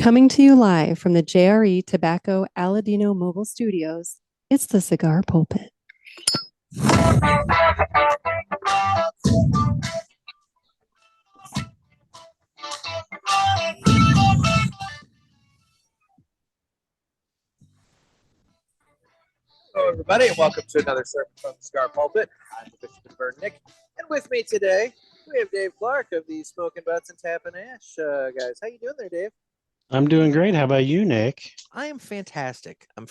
Coming to you live from the JRE Tobacco Aladino Mobile Studios, it's the Cigar Pulpit. Hello, everybody, and welcome to another sermon from the Cigar Pulpit. I'm the Bishop of Burn, Nick, and with me today we have Dave Clark of the Smokin Butts and Tappin Ash guys. How you doing there, Dave? I'm doing great. How about you, Nick? I am fantastic. I'm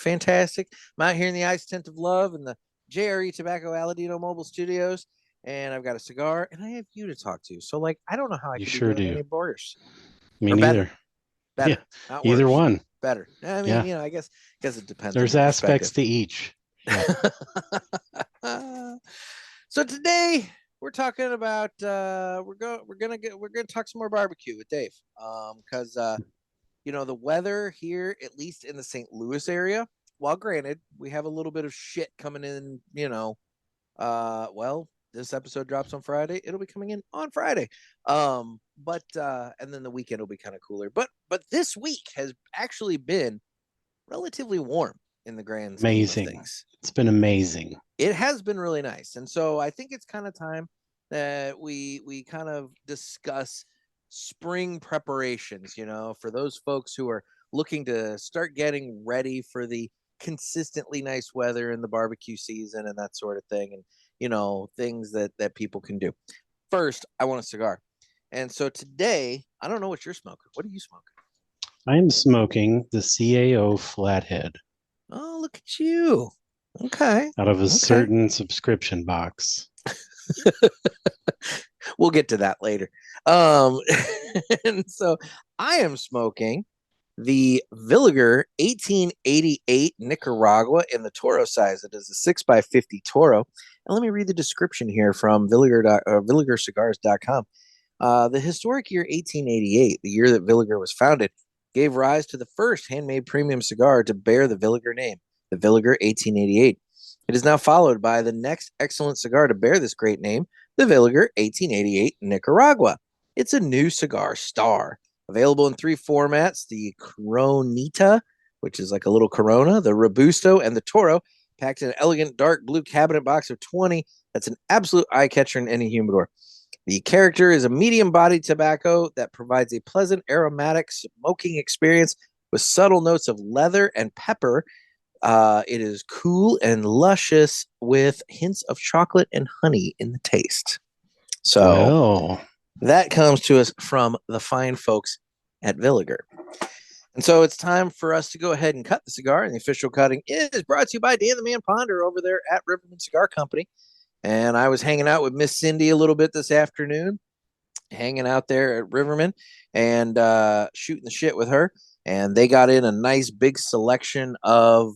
out here in the Ice Tent of Love in the JRE Tobacco Aladino Mobile Studios, and I've got a cigar, and I have you to talk to. So, I don't know how I You could sure be doing do. any worse. Me Or neither. Better. Yeah, Not either worse. one. Better. I mean, Yeah. you know, I guess it depends. There's on your aspects perspective. to each. Yeah. So today we're talking about we're gonna talk some more barbecue with Dave, because the weather here, at least in the St. Louis area, while granted we have a little bit of shit coming in, this episode drops on Friday, it'll be coming in on Friday, but and then the weekend will be kind of cooler, but this week has actually been relatively warm in the grand scheme of things. It's been amazing. It has been really nice. And so I think it's kind of time that we kind of discuss spring preparations, for those folks who are looking to start getting ready for the consistently nice weather in the barbecue season and that sort of thing. And, things that people can do. First, I want a cigar. And so today, I don't know what you're smoking. What are you smoking? I'm smoking the CAO Flathead. Oh, look at you. Okay. Out of a certain subscription box. We'll get to that later. And so I am smoking the Villiger 1888 Nicaragua in the Toro size. It is a 6x50 Toro. And let me read the description here from VilligerCigars.com. The historic year 1888, the year that Villiger was founded, gave rise to the first handmade premium cigar to bear the Villiger name, the Villiger 1888. It is now followed by the next excellent cigar to bear this great name, the Villiger 1888 Nicaragua. It's a new cigar star, available in three formats: the Coronita, which is like a little Corona, the Robusto, and the Toro, packed in an elegant dark blue cabinet box of 20. That's an absolute eye catcher in any humidor. The character is a medium-bodied tobacco that provides a pleasant aromatic smoking experience with subtle notes of leather and pepper. It is cool and luscious with hints of chocolate and honey in the taste. So that comes to us from the fine folks at Villiger. And so it's time for us to go ahead and cut the cigar. And the official cutting is brought to you by Dan the Man Ponder over there at Riverman Cigar Company. And I was hanging out with Miss Cindy a little bit this afternoon, hanging out there at Riverman and shooting the shit with her. And they got in a nice big selection of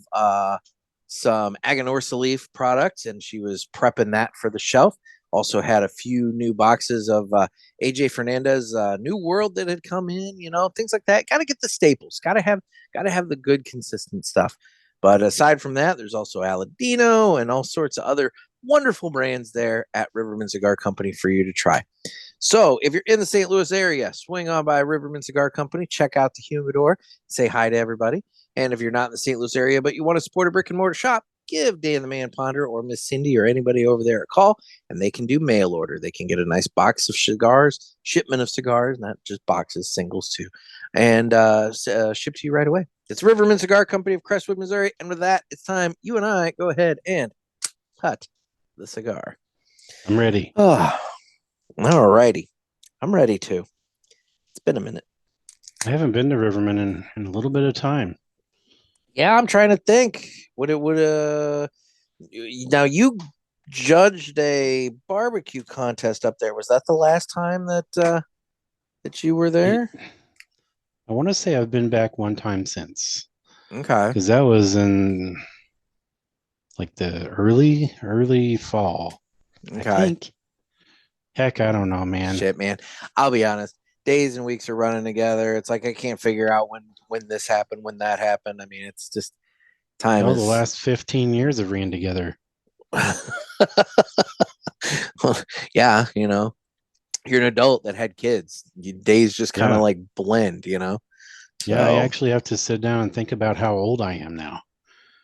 some Aganorsa leaf products, and she was prepping that for the shelf. Also had a few new boxes of AJ Fernandez New World that had come in, things like that. Got to get the staples. Got to have the good, consistent stuff. But aside from that, there's also Aladino and all sorts of other wonderful brands there at Riverman Cigar Company for you to try. So if you're in the St. Louis area, swing on by Riverman Cigar Company, check out the humidor, say hi to everybody. And if you're not in the St. Louis area, but you want to support a brick and mortar shop, give Dan the Man Ponder or Miss Cindy or anybody over there a call, and they can do mail order. They can get a nice box of cigars, shipment of cigars, not just boxes, singles too, and shipped to you right away. It's Riverman Cigar Company of Crestwood, Missouri. And with that, it's time you and I go ahead and cut the cigar. I'm ready. Oh, all righty. I'm ready to. It's been a minute. I haven't been to Riverman in a little bit of time. Yeah, I'm trying to think. Now you judged a barbecue contest up there. Was that the last time that you were there? I want to say I've been back one time since. Okay. Because that was in like the early fall. Okay. I think. Heck, I don't know, man. Shit, man. I'll be honest. Days and weeks are running together. It's like I can't figure out when this happened, when that happened. I mean, it's just time. The last 15 years have ran together. Well, yeah, you're an adult that had kids. Days just kind of like blend, So Yeah, I So, actually have to sit down and think about how old I am now.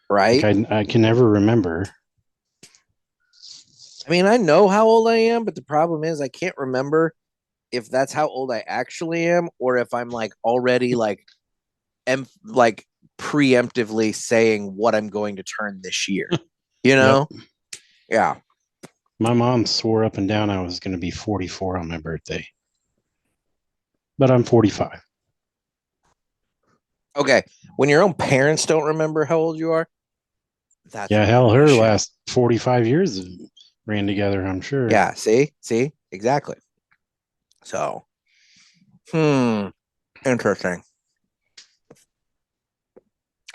Like right? I can never remember. I mean, I know how old I am, but the problem is I can't remember if that's how old I actually am or if I'm like already like preemptively saying what I'm going to turn this year. You Yep. know? Yeah. My mom swore up and down I was going to be 44 on my birthday, but I'm 45. Okay. When your own parents don't remember how old you are, that's Yeah, a big hell, her issue. last 45 years ran together, I'm sure. Yeah. See, exactly. So, interesting.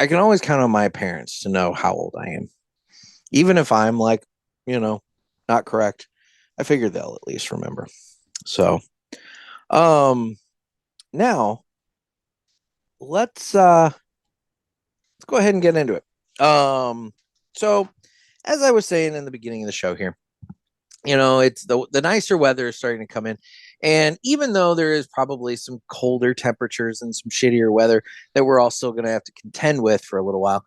I can always count on my parents to know how old I am, even if I'm like, you know, not correct. I figure they'll at least remember. So, um, now let's go ahead and get into it. So as I was saying in the beginning of the show here, it's the nicer weather is starting to come in. And even though there is probably some colder temperatures and some shittier weather that we're all still going to have to contend with for a little while,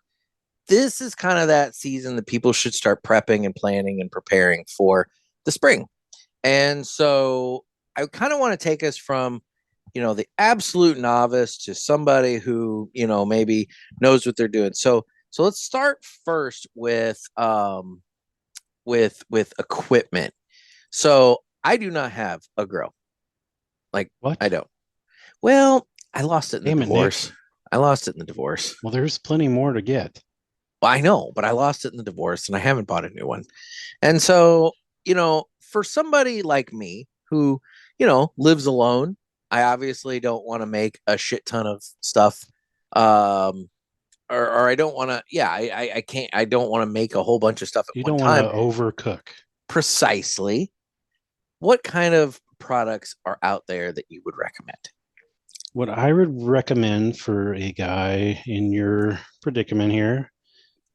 this is kind of that season that people should start prepping and planning and preparing for the spring. And so I kind of want to take us from, the absolute novice to somebody who, maybe knows what they're doing. So let's start first with equipment. So I do not have a grill. Like I What? don't. Well, I lost it in the Damn it, Nick. divorce. I lost it in the divorce. Well, there's plenty more to get. Well, I know, but I lost it in the divorce and I haven't bought a new one. And so, for somebody like me who, lives alone, I obviously don't want to make a shit ton of stuff. Or I don't want to, yeah, I can't, I don't want to make a whole bunch of stuff at You one don't want time. to overcook. Precisely. What kind of products are out there that you would recommend? What I would recommend for a guy in your predicament here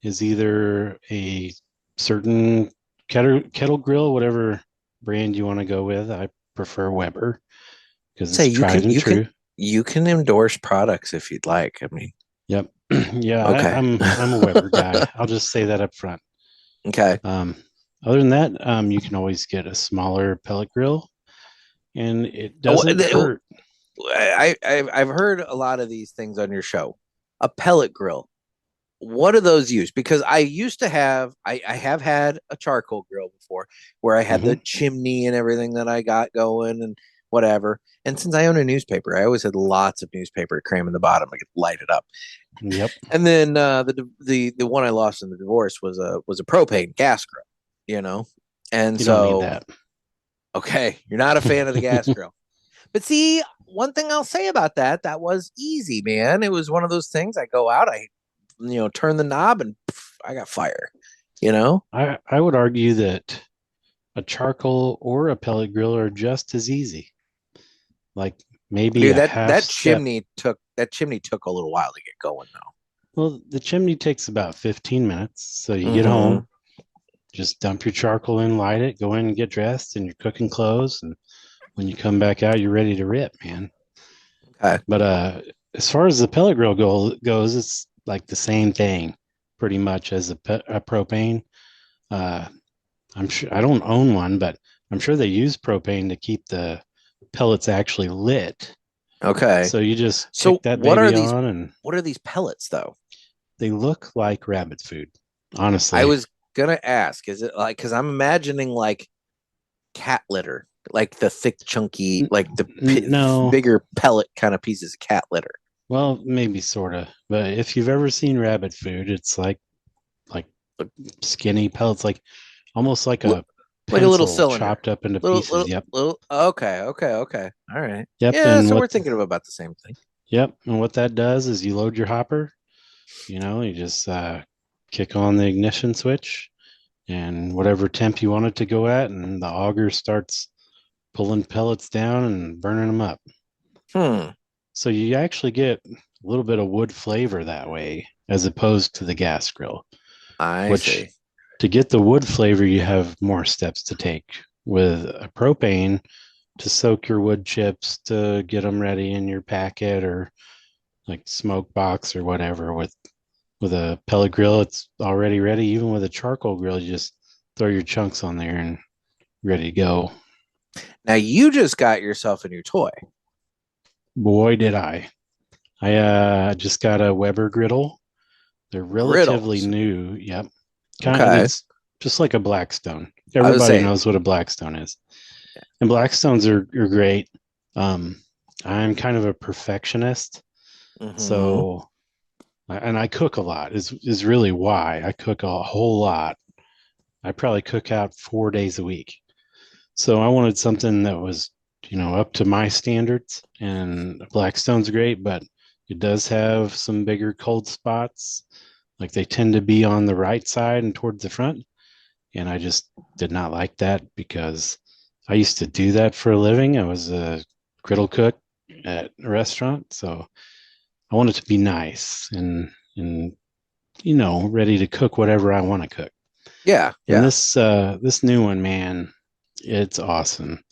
is either a certain kettle grill, whatever brand you want to go with. I prefer Weber because Say it's tried and true. you can endorse products if you'd like. I mean, Yep. Yeah, okay. I'm a Weber guy. I'll just say that up front. Okay. Other than that, you can always get a smaller pellet grill, and it Oh, doesn't hurt. I've heard a lot of these things on your show. A pellet grill. What are those used? Because I have had a charcoal grill before where I had the Mm-hmm. chimney and everything that I got going and whatever. And since I own a newspaper, I always had lots of newspaper to cram in the bottom. I could light it up. Yep. And then the one I lost in the divorce was a propane gas grill, And You don't need so, that. okay, you're not a fan of the gas grill. But see, one thing I'll say about that was easy, man. It was one of those things. I go out, I turn the knob, and I got fire. I would argue that a charcoal or a pellet grill are just as easy. Like maybe Dude, a that half that step. chimney took a little while to get going, though. Well, the chimney takes about 15 minutes. So you get Mm-hmm. home, just dump your charcoal in, light it, go in and get dressed and your cooking clothes. And when you come back out, you're ready to rip, man. Okay. But as far as the pellet grill goes, it's like the same thing pretty much as a propane. Uh, I'm sure I don't own one, but I'm sure they use propane to keep the pellets actually lit. Okay. So you just So kick that baby on, and what are these pellets though? they look like rabbit food. I Honestly, was gonna ask, is it like because I'm imagining like cat litter, like the thick, chunky, like the no. bigger pellet kind of pieces of cat litter. Well, maybe sort of, but if you've ever seen rabbit food, it's like skinny pellets, like almost like a Like a little pencil cylinder. chopped up into Little, pieces. little, Yep. little. Okay. All right. Yep. Yeah. And So we're what thinking of about the same thing. Yep. And what that does is you load your hopper, you just kick on the ignition switch and whatever temp you want it to go at, and the auger starts pulling pellets down and burning them up. Hmm. So you actually get a little bit of wood flavor that way, as opposed to the gas grill, I which see. to get the wood flavor, you have more steps to take. With a propane, to soak your wood chips, to get them ready in your packet, or like smoke box or whatever with a pellet grill, it's already ready. Even with a charcoal grill, you just throw your chunks on there and ready to go. Now you just got yourself a new toy. Boy, did I. I just got a Weber griddle. They're relatively Griddles. new. Yep. Okay. It's just like a Blackstone. I was Everybody saying, knows what a Blackstone is. And Blackstones are great. Um, I'm kind of a perfectionist. mhm. So, and I cook a lot is really why I cook a whole lot. I probably cook out 4 days a week. So I wanted something that was, up to my standards. And Blackstone's great, but it does have some bigger cold spots. Like they tend to be on the right side and towards the front. And I just did not like that because I used to do that for a living. I was a griddle cook at a restaurant. So I want it to be nice and ready to cook whatever I want to cook. Yeah, And yeah. this new one, man, it's awesome.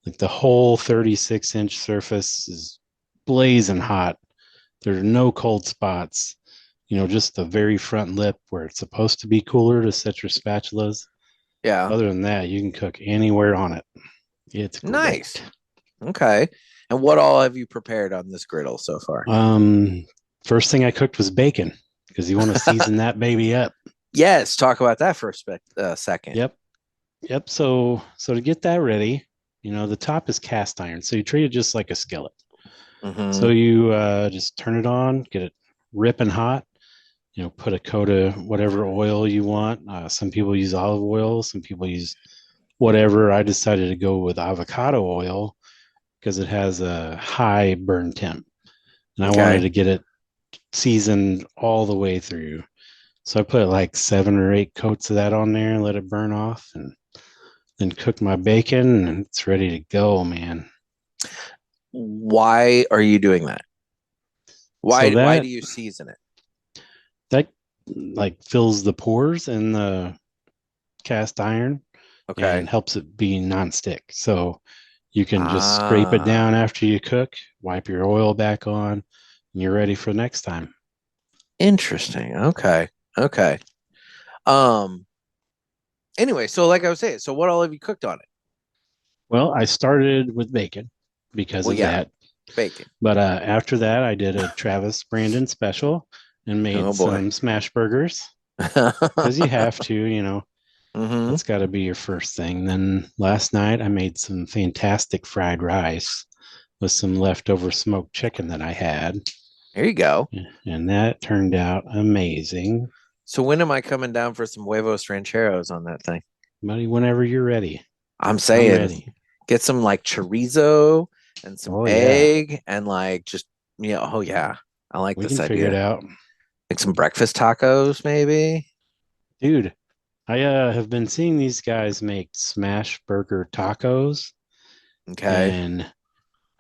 Like the whole 36-inch surface is blazing hot. There are no cold spots. Just the very front lip where it's supposed to be cooler to set your spatulas. Yeah. Other than that, you can cook anywhere on it. It's Nice. great. Okay. And what all have you prepared on this griddle so far? First thing I cooked was bacon because you want to season that baby up. Yes, talk about that for a second. Yep. Yep. So to get that ready, the top is cast iron. So you treat it just like a skillet. So Hmm. you just turn it on, get it ripping hot, put a coat of whatever oil you want. Some people use olive oil, some people use whatever. I decided to go with avocado oil because it has a high burn temp. And I wanted Okay. to get it seasoned all the way through. So I put like 7 or 8 coats of that on there and let it burn off and then cook my bacon and it's ready to go, man. Why are you doing that? So Why do that you season it? that like fills the pores in the cast iron Okay. and helps it be nonstick. So you can just scrape it Ah, down after you cook, wipe your oil back on, and you're ready for next time. interesting. Okay. Okay. Um, anyway, so like I was saying, so what all have you cooked on it? Well, I started with bacon because Well, of yeah, that. bacon. But after that, I did a Travis Brandon special and made Oh boy. some smash burgers because you have to, Hmm. that's got to be your first thing. Then last night, I made some fantastic fried rice with some leftover smoked chicken that I had. There you go. And that turned out amazing. So when am I coming down for some huevos rancheros on that thing? Buddy, whenever you're ready, I'm I'm saying ready. get some like chorizo and some Oh, yeah, egg and like just oh yeah. I like we this can figure it idea. out. Like some breakfast tacos, maybe. Dude, I have been seeing these guys make smash burger tacos, Okay. and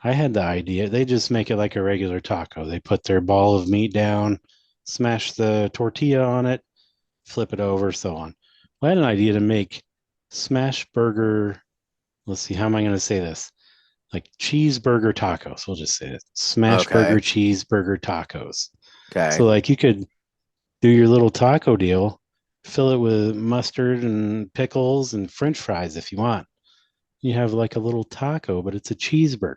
I had the idea. They just make it like a regular taco. They put their ball of meat down, smash the tortilla on it, flip it over, so on. I had an idea to make smash burger. Let's see, how am I going to say this? Like cheeseburger tacos. We'll just say it. Smash burger Okay. cheeseburger tacos. Okay. So like you could do your little taco deal, fill it with mustard and pickles and French fries if you want. You have like a little taco, but it's a cheeseburger.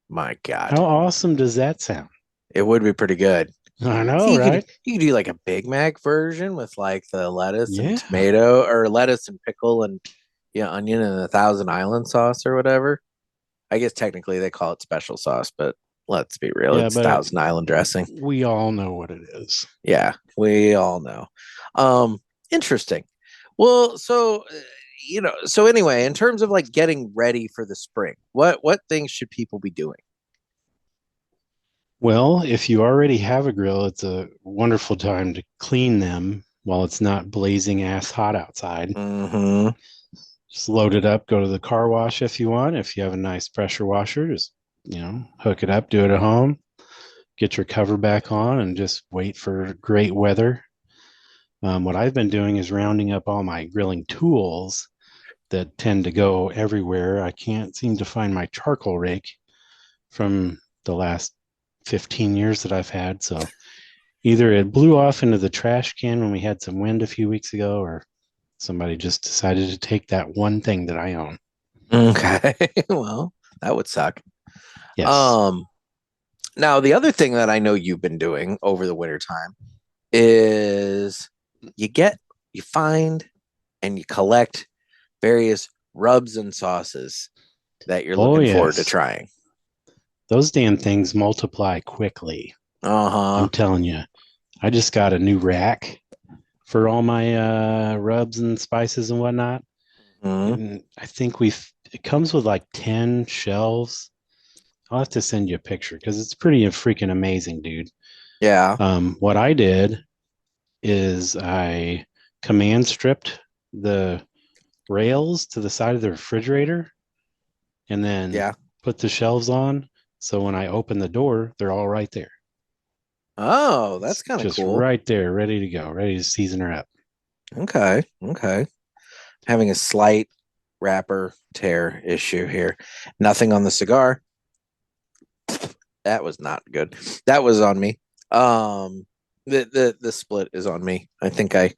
My How God. awesome does that sound? It would be pretty good. I know, See, right? you could do like a Big Mac version with like the lettuce and Yeah. tomato or lettuce and pickle and onion and a Thousand Island sauce or whatever. I guess technically they call it special sauce, but let's be real, Yeah, it's but Thousand Island dressing. we all know what it is. Yeah, we all know. Um, interesting. Well, so so anyway, in terms of like getting ready for the spring, what things should people be doing? Well, if you already have a grill, it's a wonderful time to clean them while it's not blazing ass hot outside. Hmm. Just load it up, go to the car wash if you want. If you have a nice pressure washer, just, hook it up, do it at home, get your cover back on, and just wait for great weather. What I've been doing is rounding up all my grilling tools that tend to go everywhere. I can't seem to find my charcoal rake from the last 15 years that I've had. So either it blew off into the trash can when we had some wind a few weeks ago, or somebody just decided to take that one thing that I own. Okay. Well, that would suck. Yes. Now the other thing that I know you've been doing over the winter time is you find and you collect various rubs and sauces that you're Oh, looking forward to yes. trying. Those damn things multiply quickly. Uh-huh. I'm telling you. I just got a new rack for all my rubs and spices and whatnot. Mhm. And I think it comes with like 10 shelves. I'll have to send you a picture because it's pretty freaking amazing, dude. Yeah. What I did is I command stripped the rails to the side of the refrigerator and then Yeah. put the shelves on. So when I open the door, they're all right there. Oh, that's It's kind of just cool. right there, ready to go, ready to season her up. Okay. Okay. Having a slight wrapper tear issue here. Nothing on the cigar. That was not good. That was on me. The split is on me. I think I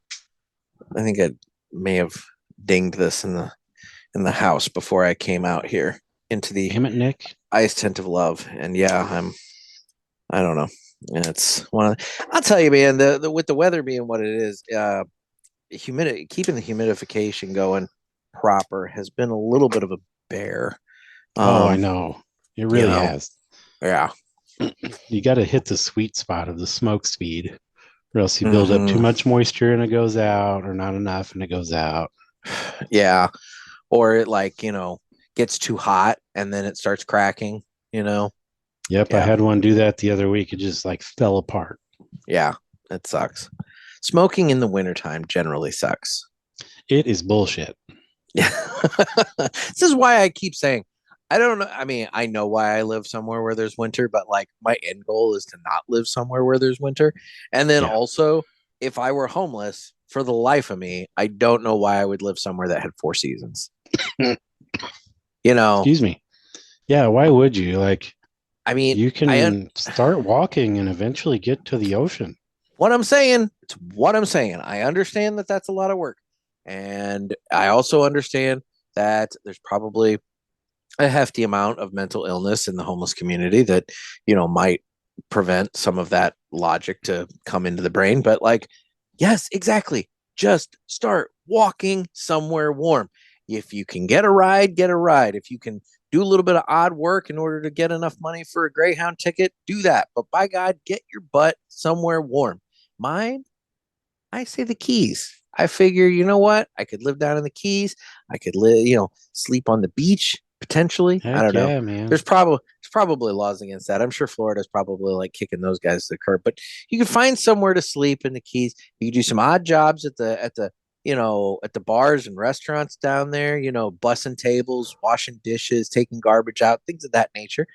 may have dinged this in the house before I came out here into the Damn it, Nick. ice tent of love. And yeah, I don't know. It's I'll tell you, man, the with the weather being what it is, humidity keeping the humidification going proper has been a little bit of a bear. Oh, I know. It You really know, has. yeah. You got to hit the sweet spot of the smoke speed, or else you build up too Hmm. much moisture and it goes out, or not enough and it goes out. Yeah. Or it gets too hot and then it starts cracking, you know? Yep, I Yeah. had one do that the other week. It just like fell apart. Yeah. It sucks. Smoking in the wintertime generally sucks. It is bullshit. Yeah. This is why I keep saying I don't know. I mean, I know why I live somewhere where there's winter, but like my end goal is to not live somewhere where there's winter. And then Yeah. also, if I were homeless, for the life of me, I don't know why I would live somewhere that had four seasons. You know, Excuse me. Yeah, why would you? Like, I mean, you can start walking and eventually get to the ocean. what I'm saying, it's what I'm saying. I understand that that's a lot of work. And I also understand that there's probably a hefty amount of mental illness in the homeless community that, might prevent some of that logic to come into the brain. But like, yes, exactly. Just start walking somewhere warm. If you can get a ride, get a ride. If you can do a little bit of odd work in order to get enough money for a Greyhound ticket, do that. But by God, get your butt somewhere warm. Mine, I say the Keys. I figure, you know what? I could live down in the Keys. I could live, sleep on the beach potentially. I Heck don't know. yeah, man. There's probably laws against that. I'm sure Florida's probably like kicking those guys to the curb, but you can find somewhere to sleep in the Keys. You can do some odd jobs at the bars and restaurants down there, bussing tables, washing dishes, taking garbage out, things of that nature.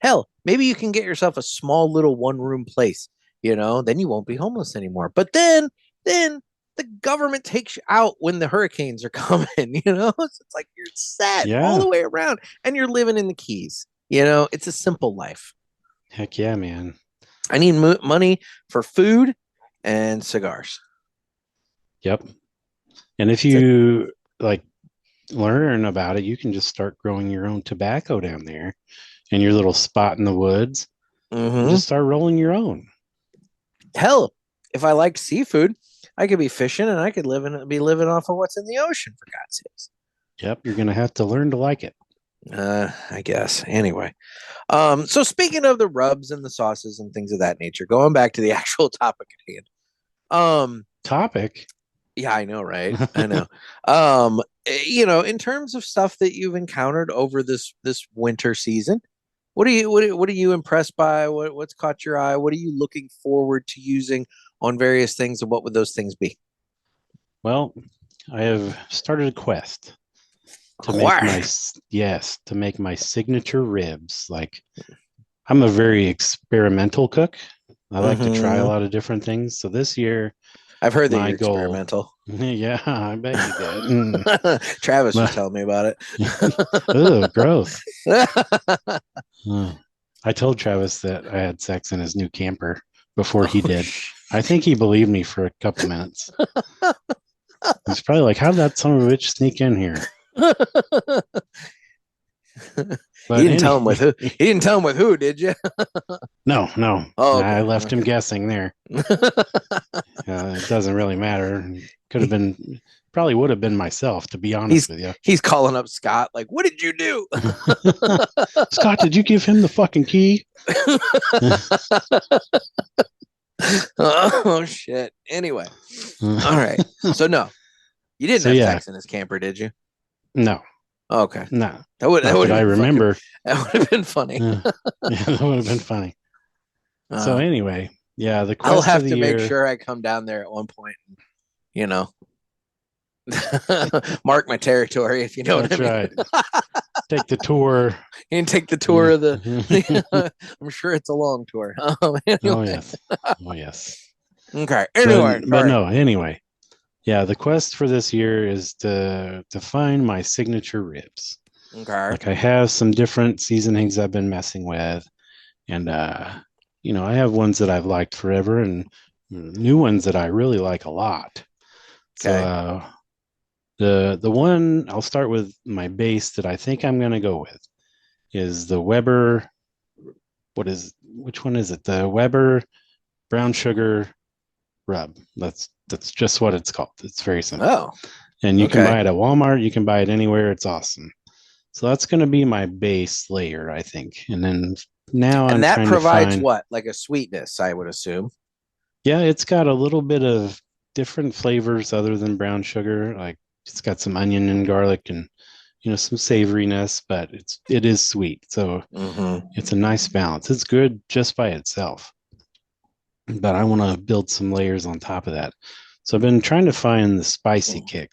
Hell, maybe you can get yourself a small little one-room place, then you won't be homeless anymore. But then the government takes you out when the hurricanes are coming, So it's like you're set all Yeah. the way around and you're living in the Keys. It's a simple life. Heck yeah, man. I need money for food and cigars. Yep. And if That's it. you like learn about it, you can just start growing your own tobacco down there in your little spot in the woods and Mm-hmm. just start rolling your own. Hell, if I liked seafood, I could be fishing and I could be living off of what's in the ocean, for God's sakes. Yep, you're gonna have to learn to like it. I guess. Anyway. So speaking of the rubs and the sauces and things of that nature, going back to the actual topic at hand. Topic. Yeah, I know, right? I know. In terms of stuff that you've encountered over this winter season, what are you impressed by? What's caught your eye? What are you looking forward to using on various things, and what would those things be? Well, I have started a quest to make my signature ribs. Like, I'm a very experimental cook. I like to try a lot of different things. So this year, I've heard that my you're goal, experimental. yeah, I bet you did. Travis was telling me about Oh, gross. it. Uh, I told Travis that I had sex in his new camper before he Oh, did. I think he believed me for a couple minutes. He's probably like, "How did that son of a bitch sneak in here?" He But didn't tell him with who. He didn't tell him with who, did you? no. Oh, I okay. left him guessing there. It doesn't really matter. Could have been, probably would have been myself, to be honest with you. He's calling up Scott like, "What did you do?" Scott, did you give him the fucking key? Oh shit. Anyway, all right. So no, you didn't have sex in his camper, did you? No. Okay. No. That would I remember. That would have been funny. Yeah, that would have been funny. So anyway, yeah, the quest I'll have of the to year. make sure I come down there at one point and, you know, mark my territory, if you know what I mean. That's right. Take the tour. And take the tour of the I'm sure it's a long tour. Anyway. Oh yes. Oh yes. Okay. Anyway, but no, anyway. Yeah, the quest for this year is to find my signature ribs. Okay. Like I have some different seasonings I've been messing with, and you know, I have ones that I've liked forever and new ones that I really like a lot. Okay. So the one I'll start with, my base that I think I'm gonna go with is the Weber. Which one is it? The Weber brown sugar rub. That's just what it's called. It's very simple. Oh. And you can buy it at Walmart, you can buy it anywhere. It's awesome. So that's going to be my base layer, I think. And then now and I'm that trying provides to find, what? Like a sweetness, I would assume. yeah, it's got a little bit of different flavors other than brown sugar. Like it's got some onion and garlic and, you know, some savoriness, but it is sweet. So it's a nice balance. It's good just by itself. But I want to build some layers on top of that. So I've been trying to find the spicy kick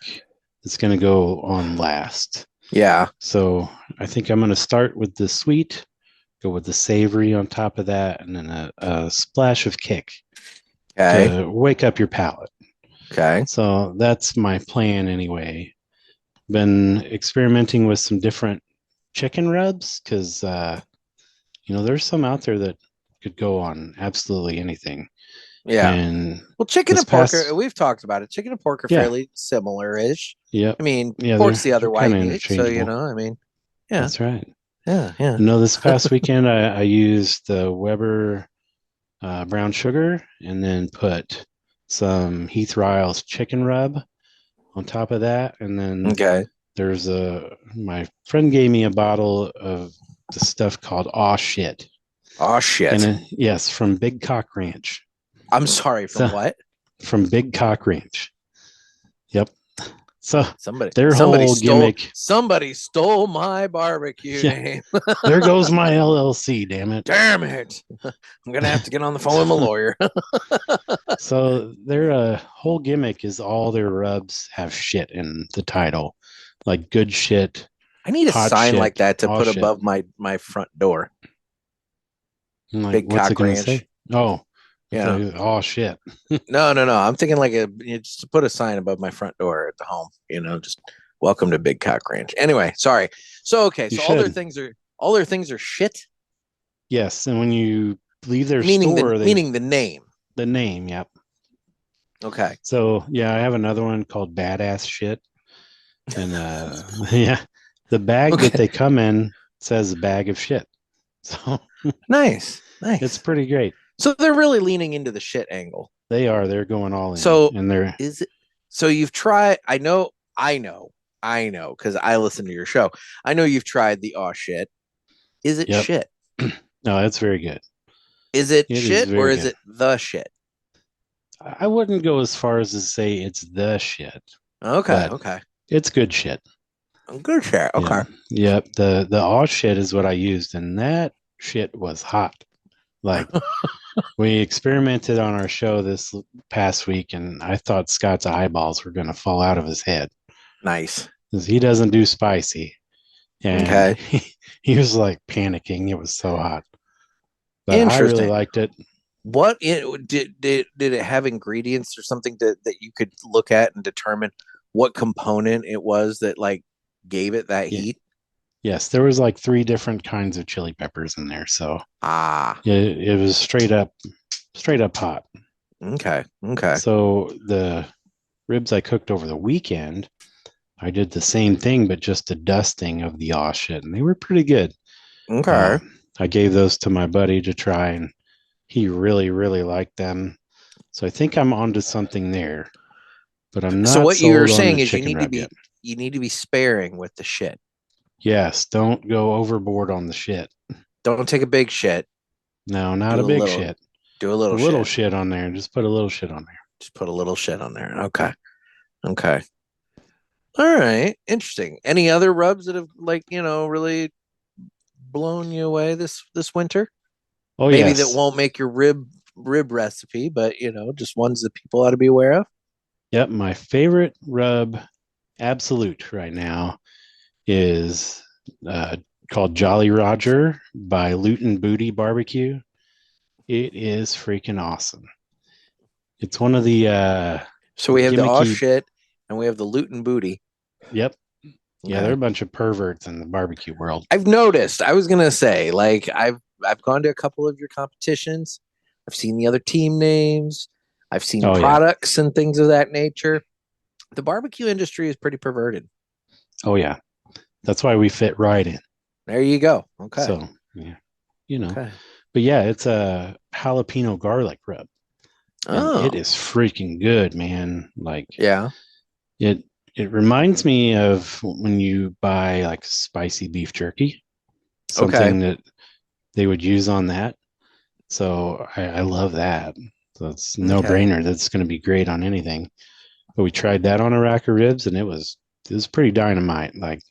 that's going to go on last. Yeah. So I think I'm going to start with the sweet, go with the savory on top of that, and then a splash of kick to wake up your palate. Okay. So that's my plan anyway. Been experimenting with some different chicken rubs because, you know, there's some out there that could go on absolutely anything. Yeah. And well, chicken and pork, we've talked about it. Chicken and pork are Yeah. fairly similar-ish. Yeah. I mean, Yeah, pork's the other they're white kinda meat. So, you interchangeable. know, I mean, yeah. That's right. Yeah. Yeah. No, this past weekend I used the Weber brown sugar and then put some Heath Riles chicken rub on top of that. And then there's my friend gave me a bottle of the stuff called Aw Shit. Aw Shit. And yes, from Big Cock Ranch. I'm sorry, from what? From Big Cock Ranch. Yep. So somebody stole my barbecue name. There goes my LLC, damn it. Damn it. I'm gonna have to get on the phone with my lawyer. So their whole gimmick is all their rubs have shit in the title. Like good shit. I need a sign like that to put above my front door. Like, Big Cock Ranch. Oh. Yeah. Oh shit. No. I'm thinking like just to put a sign above my front door at the home, you know, just welcome to Big Cock Ranch. Anyway, sorry. So okay, so all their things are shit. Yes, and when you leave their meaning store, meaning the name. The name, yep. Okay. So yeah, I have another one called Badass Shit. And yeah, the bag that they come in says bag of shit. So nice. It's pretty great. So they're really leaning into the shit angle. They are. They're going all in. So and so you've tried. I know, because I listen to your show. I know you've tried the Aw Shit. Is it shit? No, it's very good. Is it shit or is it the shit? I wouldn't go as far as to say it's the shit. Okay. It's good shit. Good shit. Okay. Yeah. Yep. The Aw Shit is what I used, and that shit was hot. Like we experimented on our show this past week, and I thought Scott's eyeballs were going to fall out of his head. Nice. Because he doesn't do spicy. And he was like panicking. It was so hot. But I really liked it. What did it have ingredients or something that you could look at and determine what component it was that like gave it that heat? Yes, there was like 3 different kinds of chili peppers in there, so Ah, it was straight up hot. okay, okay, So the ribs I cooked over the weekend, I did the same thing, but just a dusting of the aw shit, and they were pretty good. okay. I gave those to my buddy to try, and he really, really liked them. So I think I'm onto something there, but I'm So not what you're sold on the saying is chicken rub yet. you need to be sparing with the shit. Yes, don't go overboard on the shit. Don't take a big shit. No, not Do a a big little. shit. Do a A little little shit. shit on there. Just put a little shit on there. Just put a little shit on there. Okay. Okay. All right. Interesting. Any other rubs that have really blown you away this winter? Oh Maybe that yes. won't make your rib recipe, but just ones that people ought to be aware of. Yep, my favorite rub absolute right now is called Jolly Roger by Luton Booty Barbecue. It is freaking awesome. It's one of the So we have the all gimmicky. shit and we have the loot and booty. Yep. Yeah, they're Okay. a bunch of perverts in the barbecue world. I've noticed. I was gonna say, like, I've gone to a couple of your competitions. I've seen the other team names. I've seen Oh yeah. products and things of that nature. The barbecue industry is pretty perverted. Oh yeah. That's why we fit right in. There you go. Okay. So yeah, you know. Okay. But yeah, it's a jalapeno garlic rub, and it Oh, is freaking good, man. Like yeah. it it reminds me of when you buy like spicy beef jerky, Okay. something that they would use on that. So I love that. So it's no Okay. brainer. That's going to be great on anything. But we tried that on a rack of ribs, and it was pretty dynamite. Like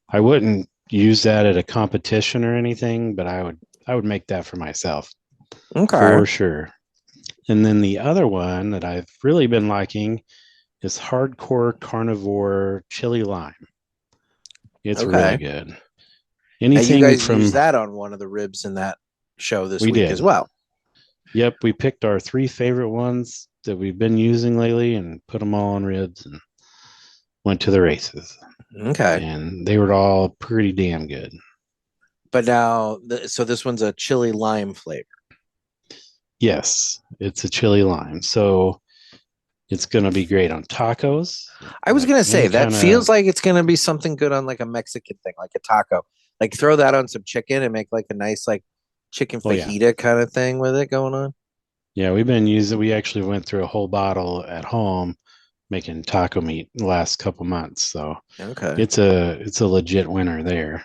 I wouldn't use that at a competition or anything, but I would make that for myself Okay. for sure. And then the other one that I've really been liking is hardcore carnivore chili lime. It's really Okay. good. Now you Anything guys used from that on one of the ribs in that show this we week did. as well. Yep, we picked our 3 favorite ones that we've been using lately and put them all on ribs and went to the races. Okay. And they were all pretty damn good. But now, so this one's a chili lime flavor. Yes, it's a chili lime. So it's going to be great on tacos, I was like gonna say any that kind of. feels like it's gonna be something good on like a Mexican thing, like a taco. Like throw that on some chicken and make like a nice like chicken Oh, yeah. fajita kind of thing with it going on. Yeah, we actually went through a whole bottle at home making taco meat the last couple months. So Okay. it's a legit winner there.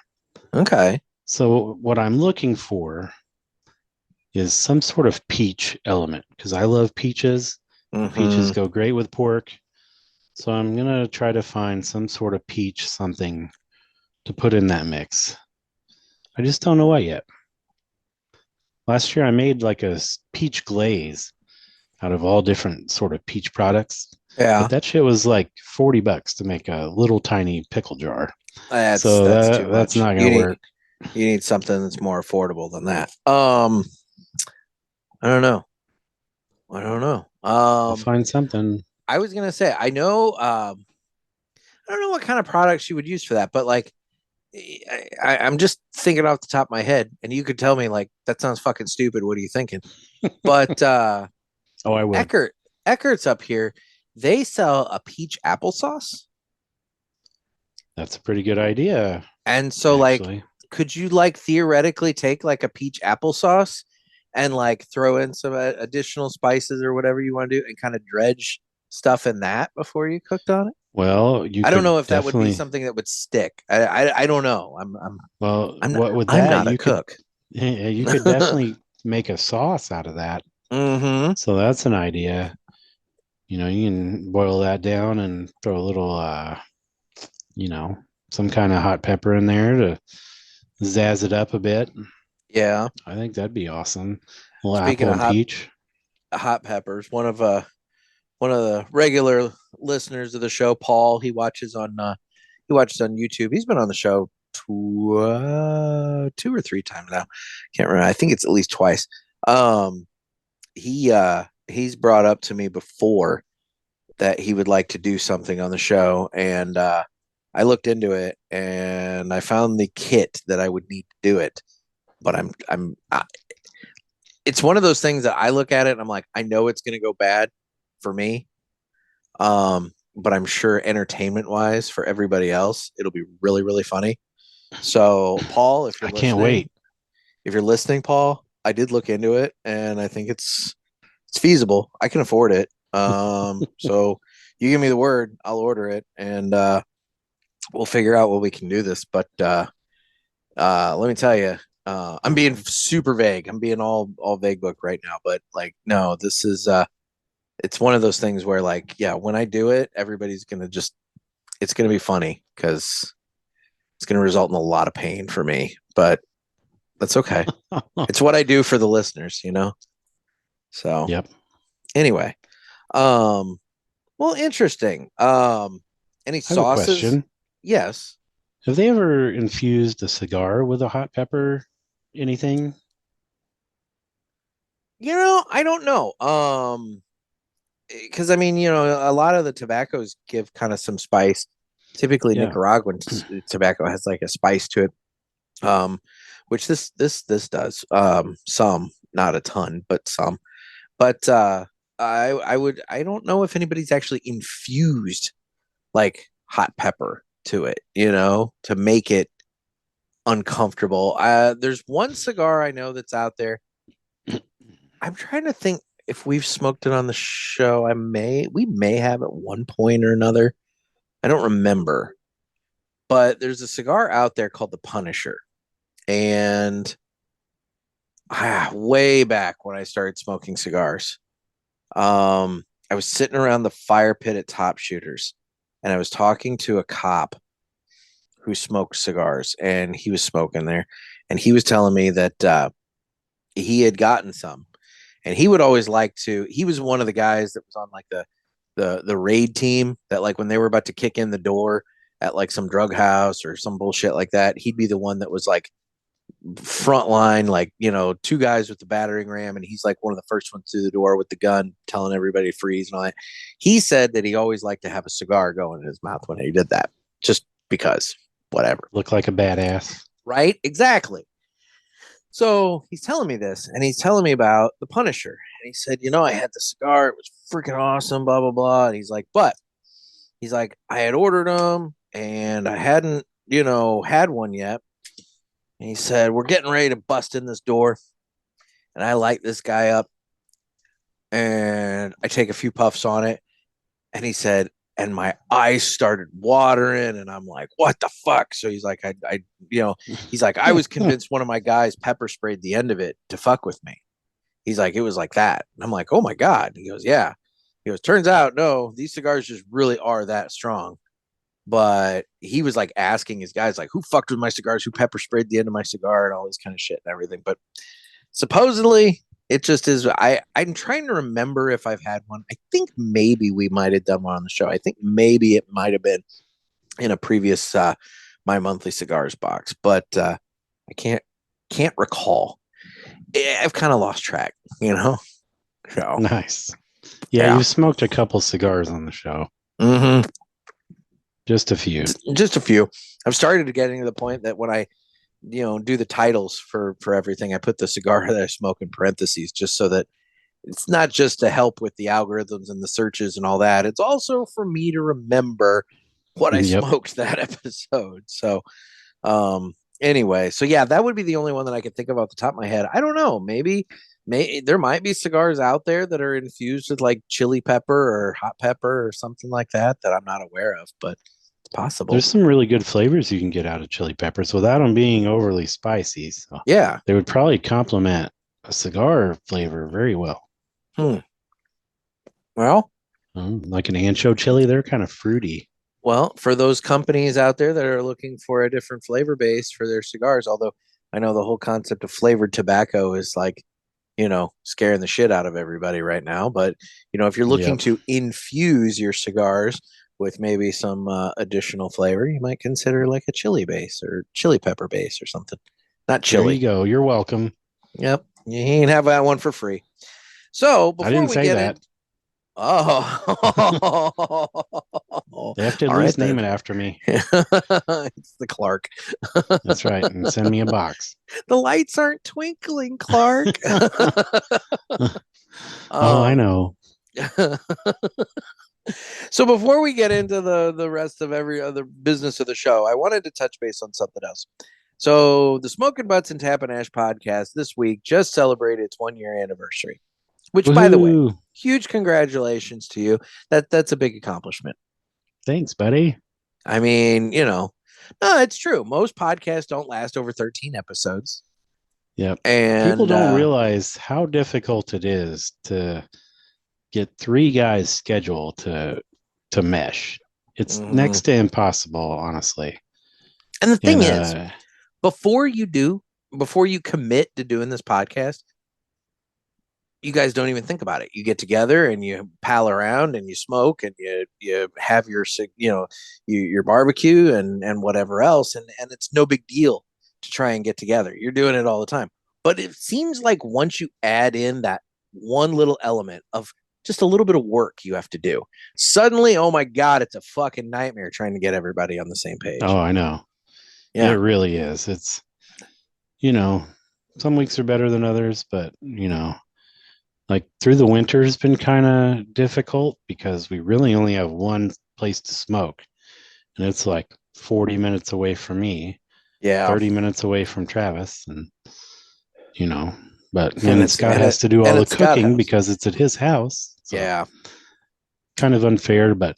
Okay. So what I'm looking for is some sort of peach element because I love peaches. Peaches Mm-hmm. go great with pork. So I'm gonna try to find some sort of peach something to put in that mix. I just don't know what yet. Last year I made like a peach glaze out of all different sort of peach products, but Yeah. that shit was like $40 to make a little tiny pickle jar. That's So that's too that's much. not gonna work. You need something that's more affordable than that. I don't know. I don't know. I'll find something. I was gonna say I know. I don't know what kind of products you would use for that, but like I'm just thinking off the top of my head, and you could tell me like that sounds fucking stupid. What are you thinking? But Oh, I will. Eckert's up here. They sell a peach applesauce, That's a pretty good idea, and so like, actually. could you like theoretically take like a peach applesauce and like throw in some additional spices or whatever you want to do, and kind of dredge stuff in that before you cooked on it? Well, you I don't could know if that would be definitely. something that would stick. I don't know. Well, I'm not, what with I'm that, not a cook. you could definitely make a sauce out of that. Mm-hmm. So that's an idea. You can boil that down and throw a little, you know, some kind of hot pepper in there to zazz it up a bit. Yeah. I think that'd be awesome. A little Speaking apple of and peach. hot peppers, one of the regular listeners of the show, Paul, he watches on YouTube. He's been on the show two or three times now. Can't remember. I think it's at least twice. Um, he's brought up to me before that he would like to do something on the show, and I looked into it and I found the kit that I would need to do it. But it's one of those things that I look at it and I'm like, I know it's going to go bad for me. But I'm sure entertainment wise for everybody else, it'll be really, really funny. So, Paul, if you're I listening, can't wait. if you're listening, Paul, I did look into it and I think it's feasible. I can afford it. So you give me the word, I'll order it and we'll figure out what we can do this. But let me tell you, I'm being super vague. I'm being all vague book right now, but like, no, this is it's one of those things where like, yeah, when I do it, everybody's gonna it's gonna be funny because it's gonna result in a lot of pain for me, but that's okay. It's what I do for the listeners, you know. So Yep. anyway, well, interesting. Any I have a sauces? question. Yes. Have they ever infused a cigar with a hot pepper? Anything? You know, I don't know. Because I mean, you know, a lot of the tobaccos give kind of some spice. Typically, Yeah. Nicaraguan tobacco has like a spice to it, which this does. Some, not a ton, but some. But I don't know if anybody's actually infused like hot pepper to it, you know, to make it uncomfortable. There's one cigar I know that's out there. I'm trying to think if we've smoked it on the show. We may have at one point or another. I don't remember. But there's a cigar out there called the Punisher. And way back when I started smoking cigars, I was sitting around the fire pit at Top Shooters and I was talking to a cop who smoked cigars and he was smoking there. And he was telling me that he had gotten some and he would always like to, he was one of the guys that was on like the raid team that like when they were about to kick in the door at like some drug house or some bullshit like that, he'd be the one that was like front line, like, you know, two guys with the battering ram and he's like one of the first ones through the door with the gun telling everybody to freeze and all that. He said that he always liked to have a cigar going in his mouth when he did that, just because, whatever. Look like a badass. Right? Exactly. So he's telling me this and he's telling me about the Punisher. And he said, you know, I had the cigar. It was freaking awesome, blah, blah, blah. And he's like, I had ordered them and I hadn't, you know, had one yet. And he said, we're getting ready to bust in this door. And I light this guy up and I take a few puffs on it. And he said, and my eyes started watering and I'm like, what the fuck? So he's like, he's like, I was convinced one of my guys pepper sprayed the end of it to fuck with me. He's like, it was like that. And I'm like, oh my God. He goes, yeah. He goes, turns out, no, these cigars just really are that strong. But he was like asking his guys, like, who fucked with my cigars? Who pepper sprayed the end of my cigar and all this kind of shit and everything. But supposedly it just is. I'm trying to remember if I've had one. I think maybe we might have done one on the show. I think maybe it might have been in a previous My Monthly Cigars box, but I can't recall. I've kind of lost track, you know. So Nice. Yeah, you've smoked a couple cigars on the show. Mm-hmm. Just a few. Just a few. I've started to get to the point that when I, you know, do the titles for everything, I put the cigar that I smoke in parentheses just so that it's not just to help with the algorithms and the searches and all that. It's also for me to remember what I smoked that episode. So, anyway, so yeah, that would be the only one that I could think of off the top of my head. I don't know. Maybe there might be cigars out there that are infused with like chili pepper or hot pepper or something like that I'm not aware of, but it's possible. There's some really good flavors you can get out of chili peppers without them being overly spicy. So yeah, they would probably complement a cigar flavor very well. Well, like an ancho chili, they're kind of fruity. Well, for those companies out there that are looking for a different flavor base for their cigars, although I know the whole concept of flavored tobacco is like, you know, scaring the shit out of everybody right now. But, you know, if you're looking to infuse your cigars with maybe some additional flavor, you might consider like a chili base or chili pepper base or something. Not chili. There you go. You're welcome. Yep. You ain't have that one for free. So before I didn't we say get that. Oh, They have to at all right least name then. it after me. It's the Clark. That's right. And send me a box. The lights aren't twinkling, Clark. Oh, I um, know. so before we get into the rest of every other business of the show, I wanted to touch base on something else. So the Smokin' Butts and Tappin' Ash podcast this week just celebrated its 1 year anniversary. Which, by the way, Woohoo. huge congratulations to you. That's a big accomplishment. Thanks, buddy. I mean, no, it's true. Most podcasts don't last over 13 episodes. Yep. People And don't realize how difficult it is to get three guys scheduled to mesh. It's next to impossible, honestly. and the thing And is, before you commit to doing this podcast, you guys don't even think about it. You get together and you pal around and you smoke and you have your barbecue and whatever else, and it's no big deal to try and get together. You're doing it all the time. But it seems like once you add in that one little element of just a little bit of work you have to do, suddenly, oh my God, it's a fucking nightmare trying to get everybody on the same page. oh, I know. Yeah. It really is. It's, some weeks are better than others, but, like through the winter has been kind of difficult because we really only have one place to smoke. And it's like 40 minutes away from me, Yeah. 30 minutes away from Travis. And, but And then Scott has to do all the cooking because it's at his house. So yeah. kind of unfair, but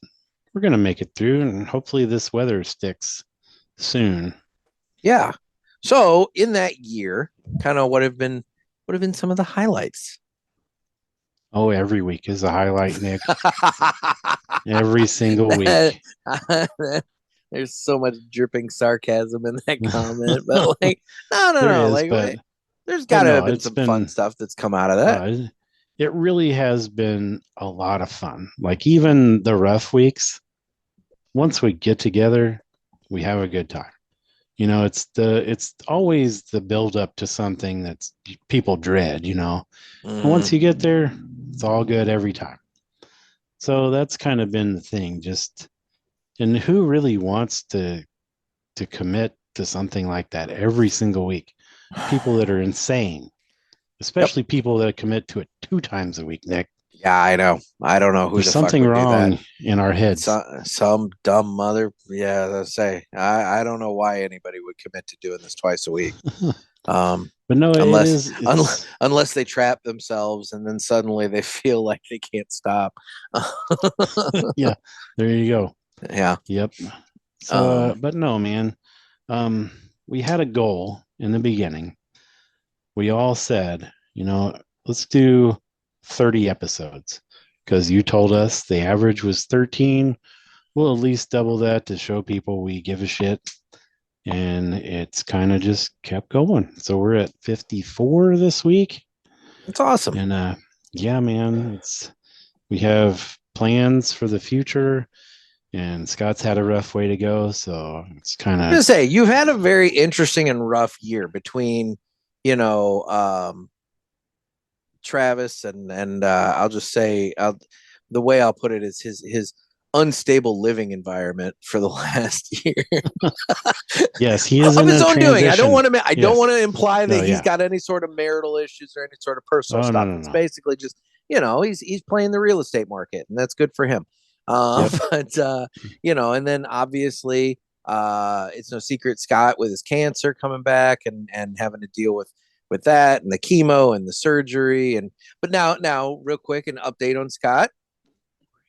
we're going to make it through. And hopefully this weather sticks soon. Yeah. So in that year, kind of what have been some of the highlights? Oh, every week is a highlight, Nick. Every single week. There's so much dripping sarcasm in that comment, but like, no. Like, there's got to have been some fun stuff that's come out of that. It really has been a lot of fun. Like even the rough weeks, once we get together, we have a good time. It's always the build up to something that's people dread, And once you get there, it's all good every time. So that's kind of been the thing. And who really wants to commit to something like that every single week? People that are insane, especially people that commit to it 2 times a week, Nick. Yeah, I know. I don't know who There's something wrong in our heads. Some dumb mother. Yeah, let's say I don't know why anybody would commit to doing this twice a week. But no, unless they trap themselves and then suddenly they feel like they can't stop. Yeah, there you go. Yeah. Yep. So, but no, man. We had a goal in the beginning. We all said, let's do 30 episodes because you told us the average was 13. We'll at least double that to show people we give a shit. And it's kind of just kept going. So we're at 54 this week. It's awesome. And yeah, man, we have plans for the future. And Scott's had a rough way to go, so it's kind of. I'm gonna say you've had a very interesting and rough year between, Travis and I'll just say the way I'll put it is his unstable living environment for the last year. Yes, he is of in his own transition. doing. I don't want to imply that he's yeah. got any sort of marital issues or any sort of personal stuff. No. It's basically just he's playing the real estate market, and that's good for him. Yep. But and then obviously it's no secret Scott with his cancer coming back and having to deal with that and the chemo and the surgery but now real quick an update on Scott.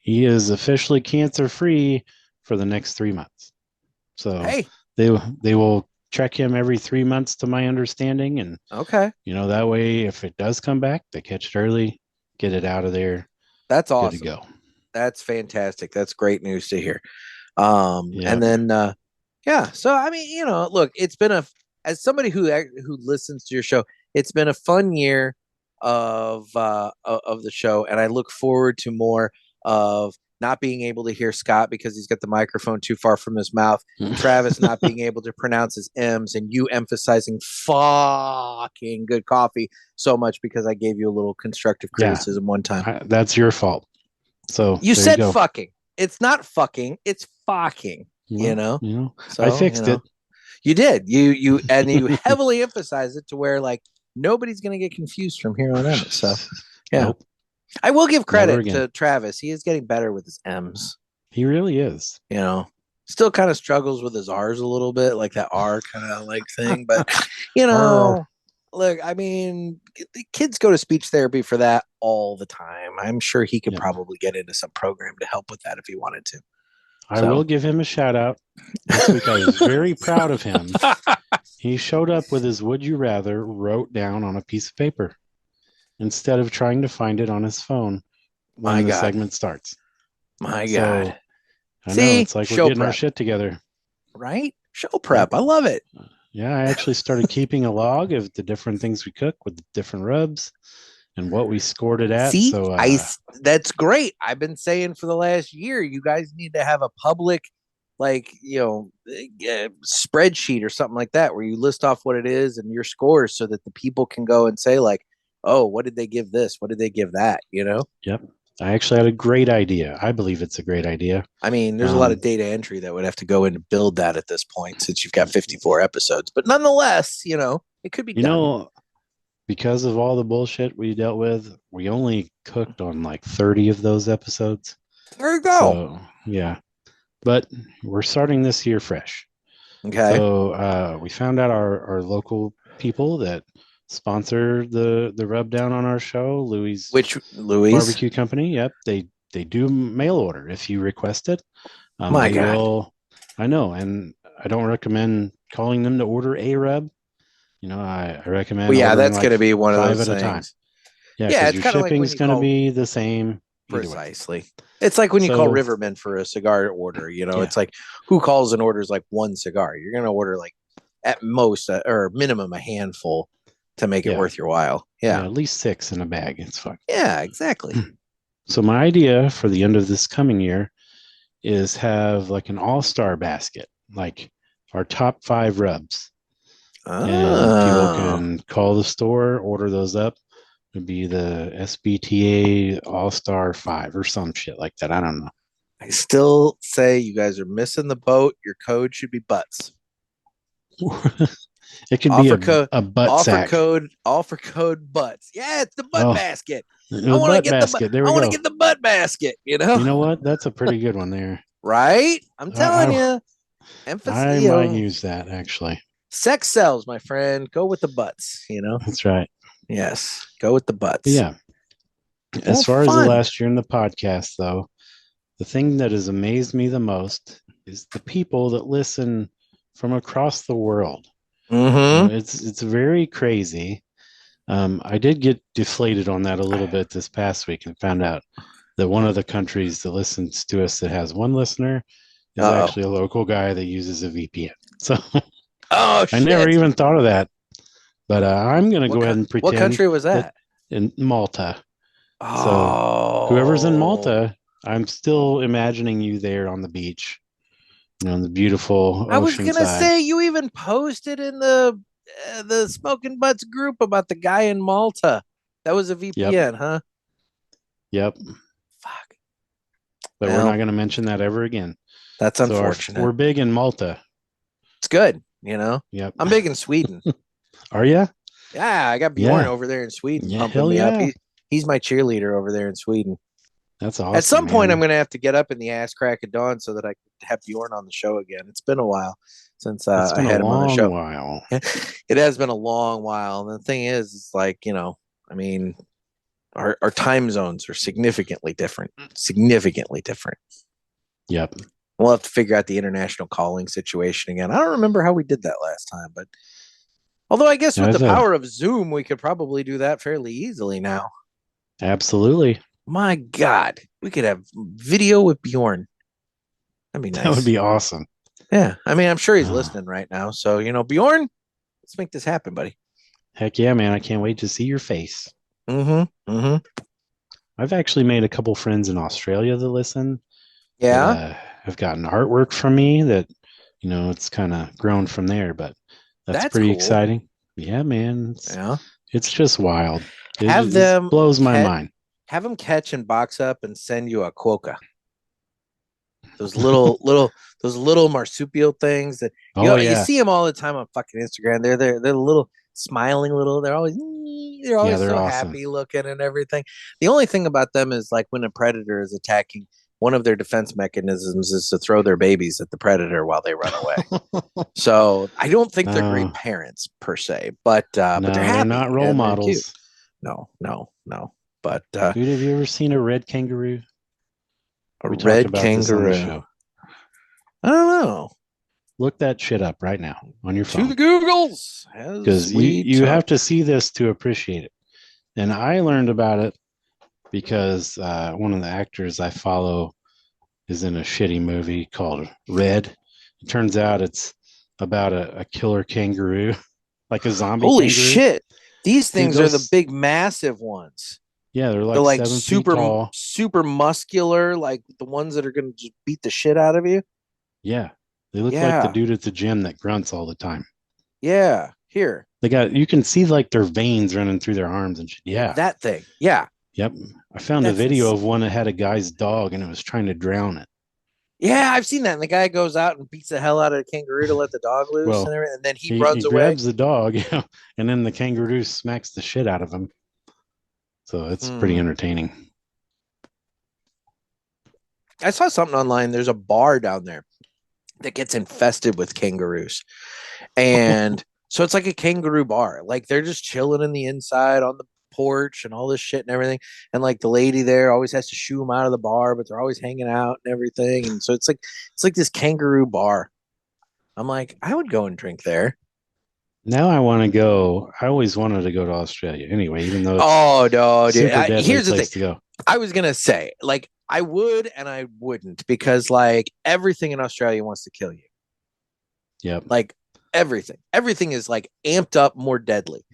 He is officially cancer free for the next 3 months. So hey, they will check him every 3 months to my understanding, and okay, that way if it does come back, they catch it early, get it out of there. That's awesome. Good to go. That's fantastic. That's great news to hear. And then so I mean, look, it's been as somebody who listens to your show, it's been a fun year of the show, and I look forward to more of not being able to hear Scott because he's got the microphone too far from his mouth, Travis not being able to pronounce his M's, and you emphasizing fucking good coffee so much because I gave you a little constructive criticism one time. That's your fault. So You there said go. fucking. It's not fucking. It's fucking. Well, So I fixed it. You did. You heavily emphasize it to where like nobody's gonna get confused from here on out. So yeah. Nope. I will give Never credit again. to Travis. He is getting better with his M's. He really is. Still kind of struggles with his R's a little bit, like that R kind of like thing. But look, I mean, the kids go to speech therapy for that all the time. I'm sure he could probably get into some program to help with that if he wanted to. I will give him a shout out. This week I was very proud of him. He showed up with his would you rather wrote down on a piece of paper instead of trying to find it on his phone when the segment starts. My God. I know, it's like we're getting our shit together. Right? Show prep. I love it. Yeah, I actually started keeping a log of the different things we cook with the different rubs and what we scored it at. See, so that's great. I've been saying for the last year, you guys need to have a public, spreadsheet or something like that where you list off what it is and your scores so that the people can go and say like, oh, what did they give this? What did they give that? Yep. I actually had a great idea. I believe it's a great idea. I mean, there's a lot of data entry that would have to go in to build that at this point since you've got 54 episodes. But nonetheless, it could be done. Because of all the bullshit we dealt with, we only cooked on like 30 of those episodes. There you go. So, yeah. But we're starting this year fresh. Okay. So we found out our local people that sponsor the rub down on our show, Louis Barbecue Company. Yep, they do mail order if you request it. My God. I know, and I don't recommend calling them to order a rub. I recommend. Well, yeah, that's going to be one of those at things. a time. Yeah, your shipping's going to be the same. Precisely. It's like when you call Riverman for a cigar order. It's like who calls and orders like one cigar? You're going to order like at most or minimum a handful to make it worth your while. Yeah, at least 6 in a bag. It's fine. Yeah, exactly. So my idea for the end of this coming year is have like an all-star basket, like our top 5 rubs. And people can call the store, order those up. It'd be the SBTA All-Star 5 or some shit like that. I don't know. I still say you guys are missing the boat. Your code should be butts. It could be a butt sack. Offer code butts. Yeah, it's the butt basket. I want to get the butt basket. You know what? That's a pretty good one there. Right? I'm telling you. I might use that actually. Sex sells, my friend. Go with the butts. That's right. Yes, go with the butts. Yeah. As far as the last year in the podcast, though, the thing that has amazed me the most is the people that listen from across the world. Mm-hmm. It's very crazy. I did get deflated on that a little bit this past week and found out that one of the countries that listens to us that has one listener is actually a local guy that uses a VPN. So I never even thought of that. But I'm going to go ahead and pretend. What country was that? In Malta. Oh. So whoever's in Malta, I'm still imagining you there on the beach. On the beautiful ocean. I was going to say, you even posted in the Smokin' Butts group about the guy in Malta. That was a VPN, huh? Yep. Fuck. But we're not going to mention that ever again. That's unfortunate. We're big in Malta. It's good, Yep. I'm big in Sweden. Are you? Yeah, I got Bjorn over there in Sweden pumping me up. He's my cheerleader over there in Sweden. That's awesome. At some point, I'm going to have to get up in the ass crack of dawn so that I can have Bjorn on the show again. It's been a while since I had him on the show. While. It has been a long while. And the thing is, it's like, I mean, our time zones are significantly different. Significantly different. Yep. We'll have to figure out the international calling situation again. I don't remember how we did that last time, but although I guess with the power of Zoom, we could probably do that fairly easily now. Absolutely. My God, we could have video with Bjorn. That'd be nice. That would be awesome. Yeah. I mean, I'm sure he's listening right now. So, Bjorn, let's make this happen, buddy. Heck yeah, man. I can't wait to see your face. Mm-hmm. Mm-hmm. I've actually made a couple friends in Australia that listen. Yeah. Have gotten artwork from me that, it's kind of grown from there, but that's pretty exciting. Yeah, man. It's just wild. It blows my mind. have them catch and box up and send you a quokka. Those little marsupial things that Oh you yeah, see them all the time on fucking Instagram. They're little smiling little. They're yeah, always they're so awesome. happy looking and everything. The only thing about them is like when a predator is attacking, one of their defense mechanisms is to throw their babies at the predator while they run away. So I don't think they're great No, parents per se, but they're no, they're not happy role and they're cute. models. No, no, no. But Dude, have you ever seen a red kangaroo? a We talked red about this on the kangaroo. show. I don't know. Look that shit up right now on your To the phone Googles, as because you we you talk. have to see this to appreciate it. And I learned about it because one of the actors I follow is in a shitty movie called Red. It turns out it's about a killer kangaroo, like a zombie Holy kangaroo. shit! These Dude, things are the those, big, massive ones. yeah, they're They're like like 7 feet super, tall. super muscular, like the ones that are going to just beat the shit out of you. Yeah, they look like the Yeah, dude at the gym that grunts all the time. yeah. Here, You can see like their veins running through their arms and shit. Yeah, that thing. Yeah, yep. I found a that's video of one that had a guy's dog and it was trying to drown it. yeah. I've seen that. And the guy goes out and beats the hell out of the kangaroo to let the dog loose and Well, everything, and then he he runs away. grabs the dog, and then the kangaroo smacks the shit out of him. So it's pretty Hmm. entertaining. I saw something online. There's a bar down there that gets infested with kangaroos. And so it's like a kangaroo bar. Like they're just chilling in the inside on the porch and all this shit and everything. And like the lady there always has to shoo them out of the bar, but they're always hanging out and everything. And so it's like this kangaroo bar. I'm like, I would go and drink there. Now I want to go. I always wanted to go to Australia anyway, even though it's Oh no, dude. super deadly Here's the thing. place to go. I was gonna say, like, I would and I wouldn't because like everything in Australia wants to kill you. Yep. Like everything is like amped up more deadly,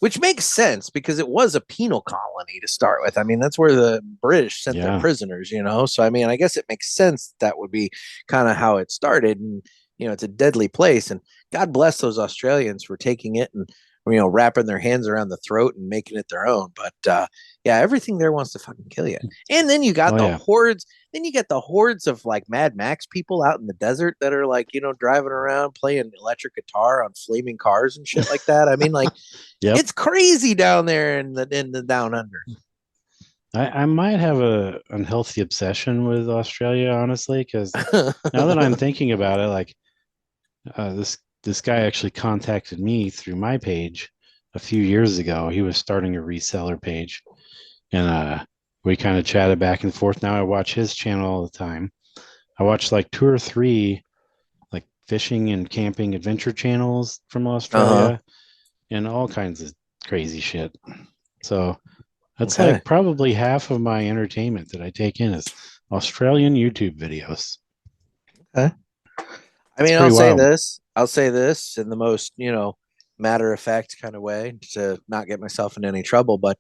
which makes sense because it was a penal colony to start with. I mean, that's where the British sent their Yeah. prisoners, so I mean, I guess it makes sense that would be kind of how it started. And it's a deadly place, and God bless those Australians for taking it and wrapping their hands around the throat and making it their own. But yeah, everything there wants to fucking kill you. And then you got Oh the yeah. hordes. Then you get the hordes of like Mad Max people out in the desert that are like driving around playing electric guitar on flaming cars and shit like that. I mean, like Yep. it's crazy down there in the down under. I might have a unhealthy obsession with Australia, honestly, because now that I'm thinking about it, like this guy actually contacted me through my page a few years ago. He was starting a reseller page, and we kind of chatted back and forth. Now I watch his channel all the time. I watch like 2 or 3 like fishing and camping adventure channels from Uh-huh. Australia and all kinds of crazy shit. So that's Okay. like probably half of my entertainment that I take in is Australian YouTube videos. Okay. I It's mean, pretty wild. I'll say this in the most, matter of fact kind of way to not get myself in any trouble. But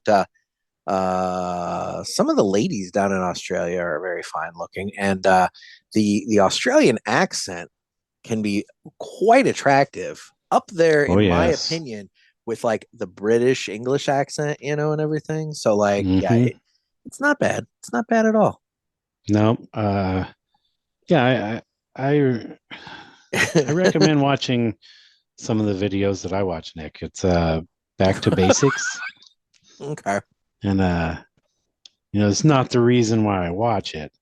some of the ladies down in Australia are very fine looking, and the Australian accent can be quite attractive. Up there, Oh in my yes. opinion, with like the British English accent, and everything. So like, yeah, Mm-hmm. it's not bad. It's not bad at all. No. Yeah. I recommend watching some of the videos that I watch, Nick. It's back to basics, Okay. and it's not the reason why I watch it,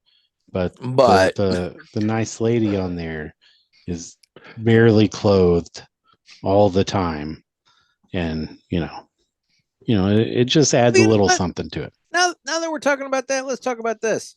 but the But the nice lady on there is barely clothed all the time, and it just adds a you know little what? something to it. Now that we're talking about that, let's talk about this.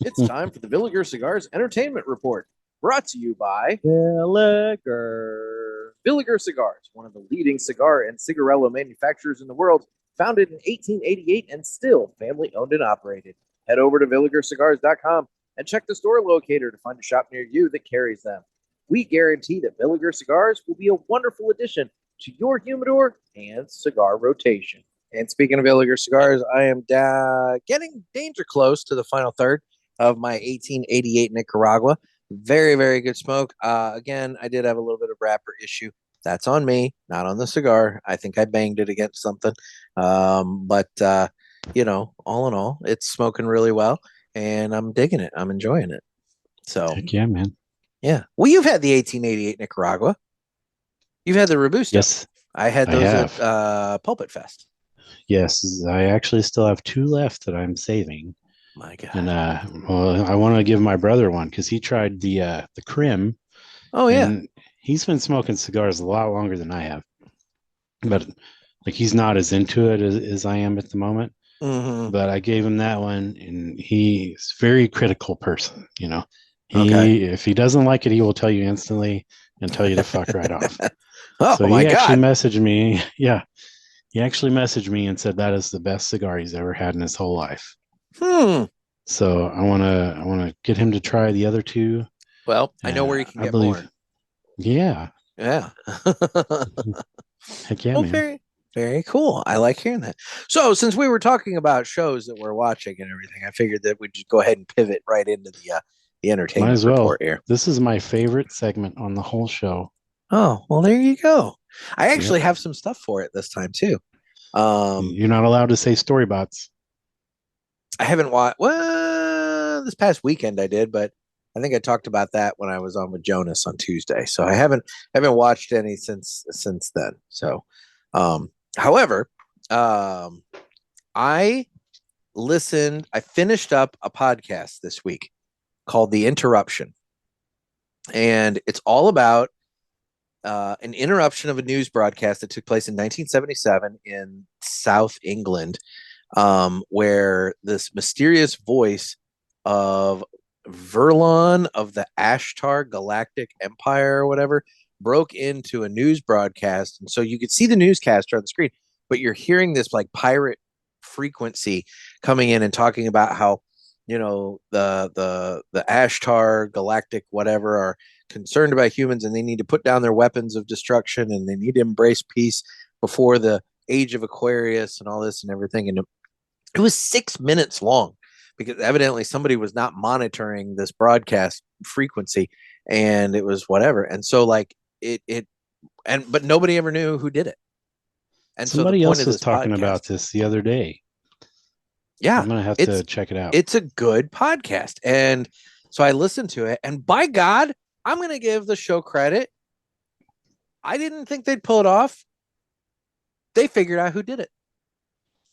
It's time for the Villiger Cigars Entertainment Report, brought to you by Villiger. Villiger Cigars, one of the leading cigar and cigarello manufacturers in the world, founded in 1888 and still family owned and operated. Head over to villigercigars.com and check the store locator to find a shop near you that carries them. We guarantee that Villiger Cigars will be a wonderful addition to your humidor and cigar rotation. And speaking of Villiger Cigars, I am getting danger close to the final third of my 1888 Nicaragua. Very, very good smoke. Again, I did have a little bit of wrapper issue. That's on me, not on the cigar. I think I banged it against something. But all in all, it's smoking really well, and I'm digging it. I'm enjoying it. So, Heck yeah, man. yeah. Well, you've had the 1888 Nicaragua. You've had the Robusto. Yes, I had I those have. at Pulpit Fest. Yes, I actually still have 2 left that I'm saving. My God. And well, I want to give my brother one because he tried the Crim, Oh, yeah. and he's been smoking cigars a lot longer than I have. But like he's not as into it as I am at the moment. Mm-hmm. But I gave him that one, and he's a very critical person. Okay. If he doesn't like it, he will tell you instantly and tell you to fuck right off. Oh, So my he actually God. messaged me. Yeah, he actually messaged me and said that is the best cigar he's ever had in his whole life. So I wanna get him to try the other 2. Well, I know where you can I get believe. more. Yeah. Yeah. Heck yeah, Well, man. very, very cool. I like hearing that. So, since we were talking about shows that we're watching and everything, I figured that we'd just go ahead and pivot right into the Might entertainment as well. report here. This is my favorite segment on the whole show. Oh, well, there you go. I Yep. actually have some stuff for it this time too. You're not allowed to say story bots. I haven't watched. Well, this past weekend I did, but I think I talked about that when I was on with Jonas on Tuesday. So I haven't watched any since then. So, however, I I finished up a podcast this week called The Interruption, and it's all about an interruption of a news broadcast that took place in 1977 in South England, where this mysterious voice of Verlon of the Ashtar Galactic Empire or whatever broke into a news broadcast. And so you could see the newscaster on the screen, but you're hearing this like pirate frequency coming in and talking about how, the Ashtar Galactic whatever are concerned about humans, and they need to put down their weapons of destruction, and they need to embrace peace before the age of Aquarius and all this and everything. And it was 6 minutes long because evidently somebody was not monitoring this broadcast frequency, and it was whatever. And so like but nobody ever knew who did it. And Somebody so the point else of was this talking podcast, about this the other day. yeah, I'm gonna have to check it out. it's a good podcast. And so I listened to it, and by God, I'm going to give the show credit. I didn't think they'd pull it off. They figured out who did it.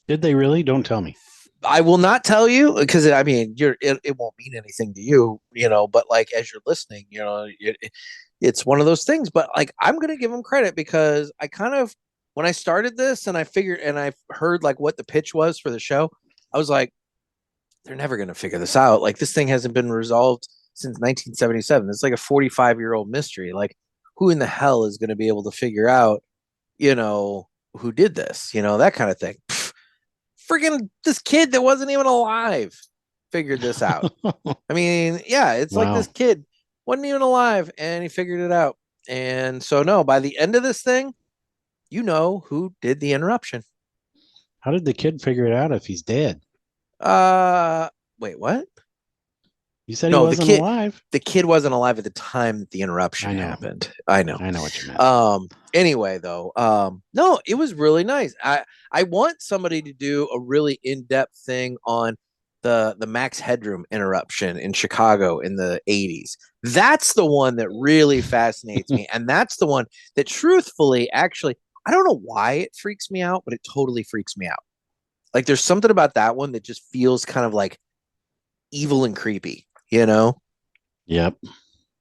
Did they really? Don't tell me. I will not tell you because I mean, it won't mean anything to you, but like as you're listening, it's one of those things. But like, I'm going to give them credit because I kind of, when I started this and I figured and I heard like what the pitch was for the show, I was like, they're never going to figure this out. Like, this thing hasn't been resolved since 1977. It's like a 45-year-old mystery. Like, who in the hell is going to be able to figure out, who did this, that kind of thing. Friggin' this kid that wasn't even alive figured this out. I mean, yeah, it's like this kid wasn't even alive and he figured it out. And so, no, by the end of this thing, you know who did the interruption. How did the kid figure it out if he's dead? Wait, what? You said he wasn't alive. The kid wasn't alive at the time that the interruption happened. I know what you meant. Anyway, though, no, it was really nice. I want somebody to do a really in-depth thing on the Max Headroom interruption in Chicago in the 80s. That's the one that really fascinates me. And that's the one that truthfully, actually, I don't know why it freaks me out, but it totally freaks me out. Like, there's something about that one that just feels kind of like evil and creepy, Yep.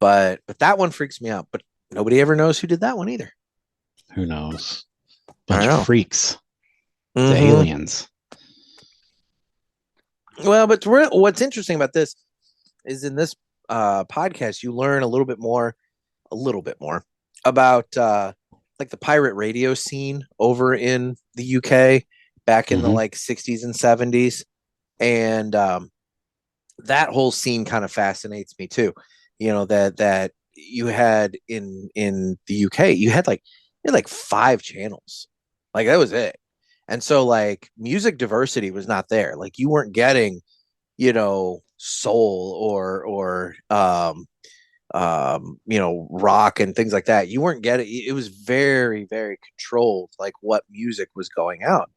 But that one freaks me out. But nobody ever knows who did that one either. Who knows? Bunch of freaks. Mm-hmm. The aliens. Well, but what's interesting about this is in this podcast, you learn a little bit more about like the pirate radio scene over in the UK back in the like 60s and 70s. And that whole scene kind of fascinates me too. That you had in the UK, you had like 5 channels. Like, that was it. And so like music diversity was not there. Like, you weren't getting, soul or rock and things like that. You weren't getting it was very, very controlled, like what music was going out.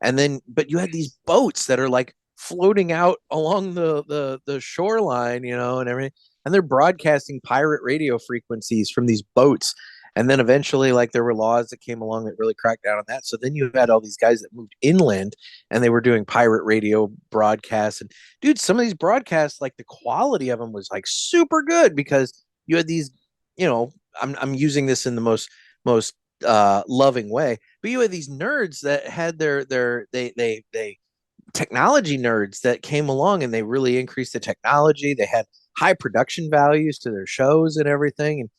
And then, but you had these boats that are like floating out along the shoreline, and everything, and they're broadcasting pirate radio frequencies from these boats. And then eventually, like there were laws that came along that really cracked down on that. So then you had all these guys that moved inland, and they were doing pirate radio broadcasts. And dude, some of these broadcasts, like the quality of them was like super good because you had these, I'm using this in the most loving way, but you had these nerds that had they technology nerds that came along, and they really increased the technology. They had high production values to their shows and everything, and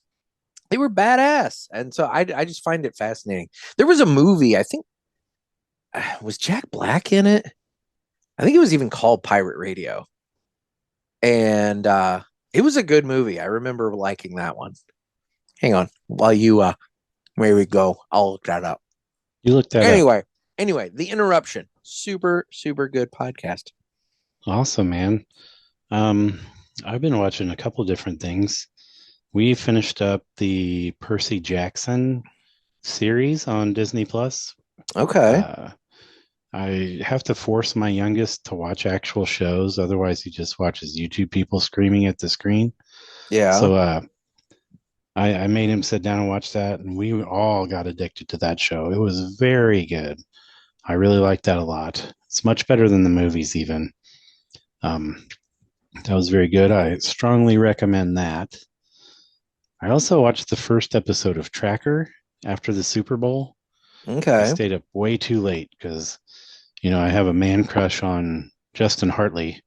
they were badass. And so I just find it fascinating. There was a movie, I think, was Jack Black in it? I think it was even called Pirate Radio, and it was a good movie. I remember liking that one. Hang on, while you where we go, I'll look that up. You looked that up. Anyway, The Interruption, super good podcast. Awesome, man. I've been watching a couple different things. We finished up the Percy Jackson series on Disney Plus. Okay. I have to force my youngest to watch actual shows, otherwise he just watches YouTube people screaming at the screen. Yeah. So I made him sit down and watch that, and we all got addicted to that show. It was very good. I really liked that a lot. It's much better than the movies even. That was very good. I strongly recommend that. I also watched the first episode of Tracker after the Super Bowl. Okay. I stayed up way too late because, I have a man crush on Justin Hartley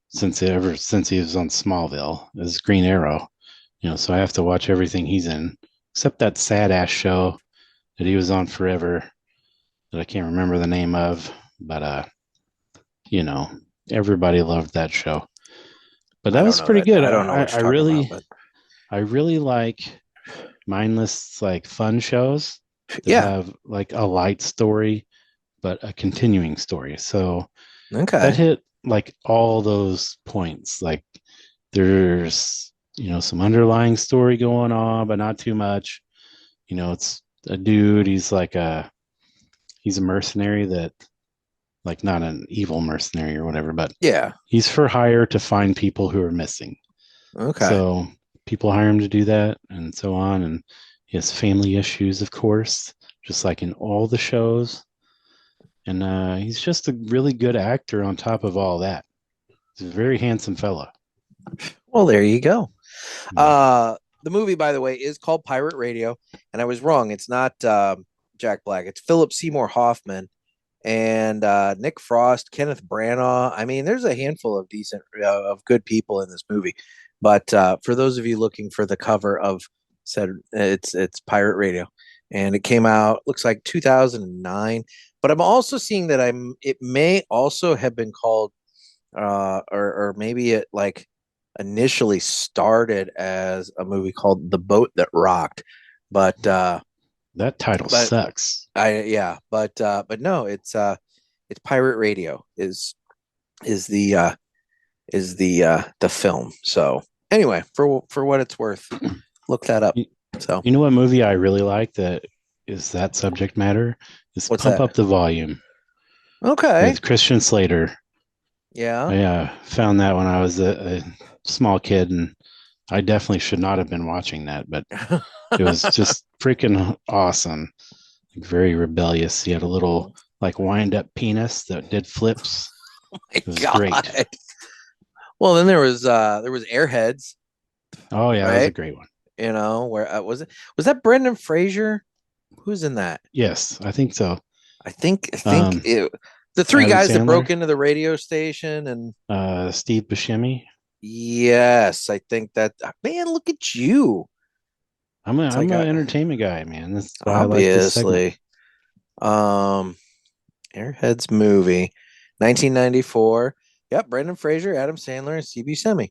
since he was on Smallville as Green Arrow. So I have to watch everything he's in, except that sad ass show that he was on forever that I can't remember the name of, but everybody loved that show. But that was pretty good. I don't know what you're talking about, but I really like mindless, like fun shows that have like a light story, but a continuing story. So that hit like all those points. Like there's, some underlying story going on, but not too much. It's a dude. He's a mercenary that, like, not an evil mercenary or whatever, but he's for hire to find people who are missing. Okay. So people hire him to do that and so on. And he has family issues, of course, just like in all the shows. And he's just a really good actor on top of all that. He's a very handsome fella. Well, there you go. The movie, by the way, is called Pirate Radio, and I was wrong. It's not Jack Black. It's Philip Seymour Hoffman and Nick Frost, Kenneth Branagh. I mean, there's a handful of of good people in this movie. But for those of you looking for the cover of said, it's Pirate Radio, and it came out, looks like 2009. But I'm also seeing that it may also have been called or maybe it like initially started as a movie called The Boat That Rocked, but that title sucks. But no, it's Pirate Radio is the film. So anyway, for what it's worth, look that up. So you know what movie I really like that is that subject matter is Pump Up the Volume. Okay. With Christian Slater. Yeah. I found that when I was a small kid, and I definitely should not have been watching that, but it was just freaking awesome. Like, very rebellious. He had a little like wind up penis that did flips. Oh it was great. Well, then there was Airheads. Oh yeah, right? That was a great one. Where was that Brendan Fraser? Who's in that? Yes, I think so. I think the three guys that broke into the radio station and Steve Buscemi. Yes, I think that. Man, look at you. I'm an entertainment guy, man. That's why obviously. I like this Airheads movie, 1994. Yep, Brendan Fraser, Adam Sandler, and Steve Buscemi.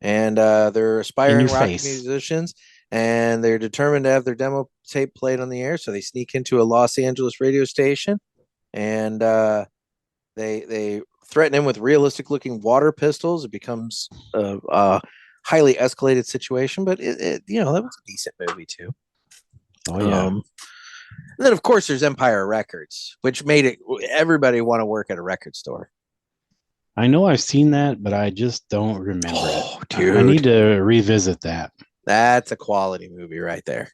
And they're aspiring rock musicians, and they're determined to have their demo tape played on the air. So they sneak into a Los Angeles radio station, and they threaten him with realistic-looking water pistols. It becomes highly escalated situation, but that was a decent movie too. Oh yeah. And then of course there's Empire Records, which made everybody want to work at a record store. I know I've seen that, but I just don't remember it. Dude, I need to revisit that. That's a quality movie right there.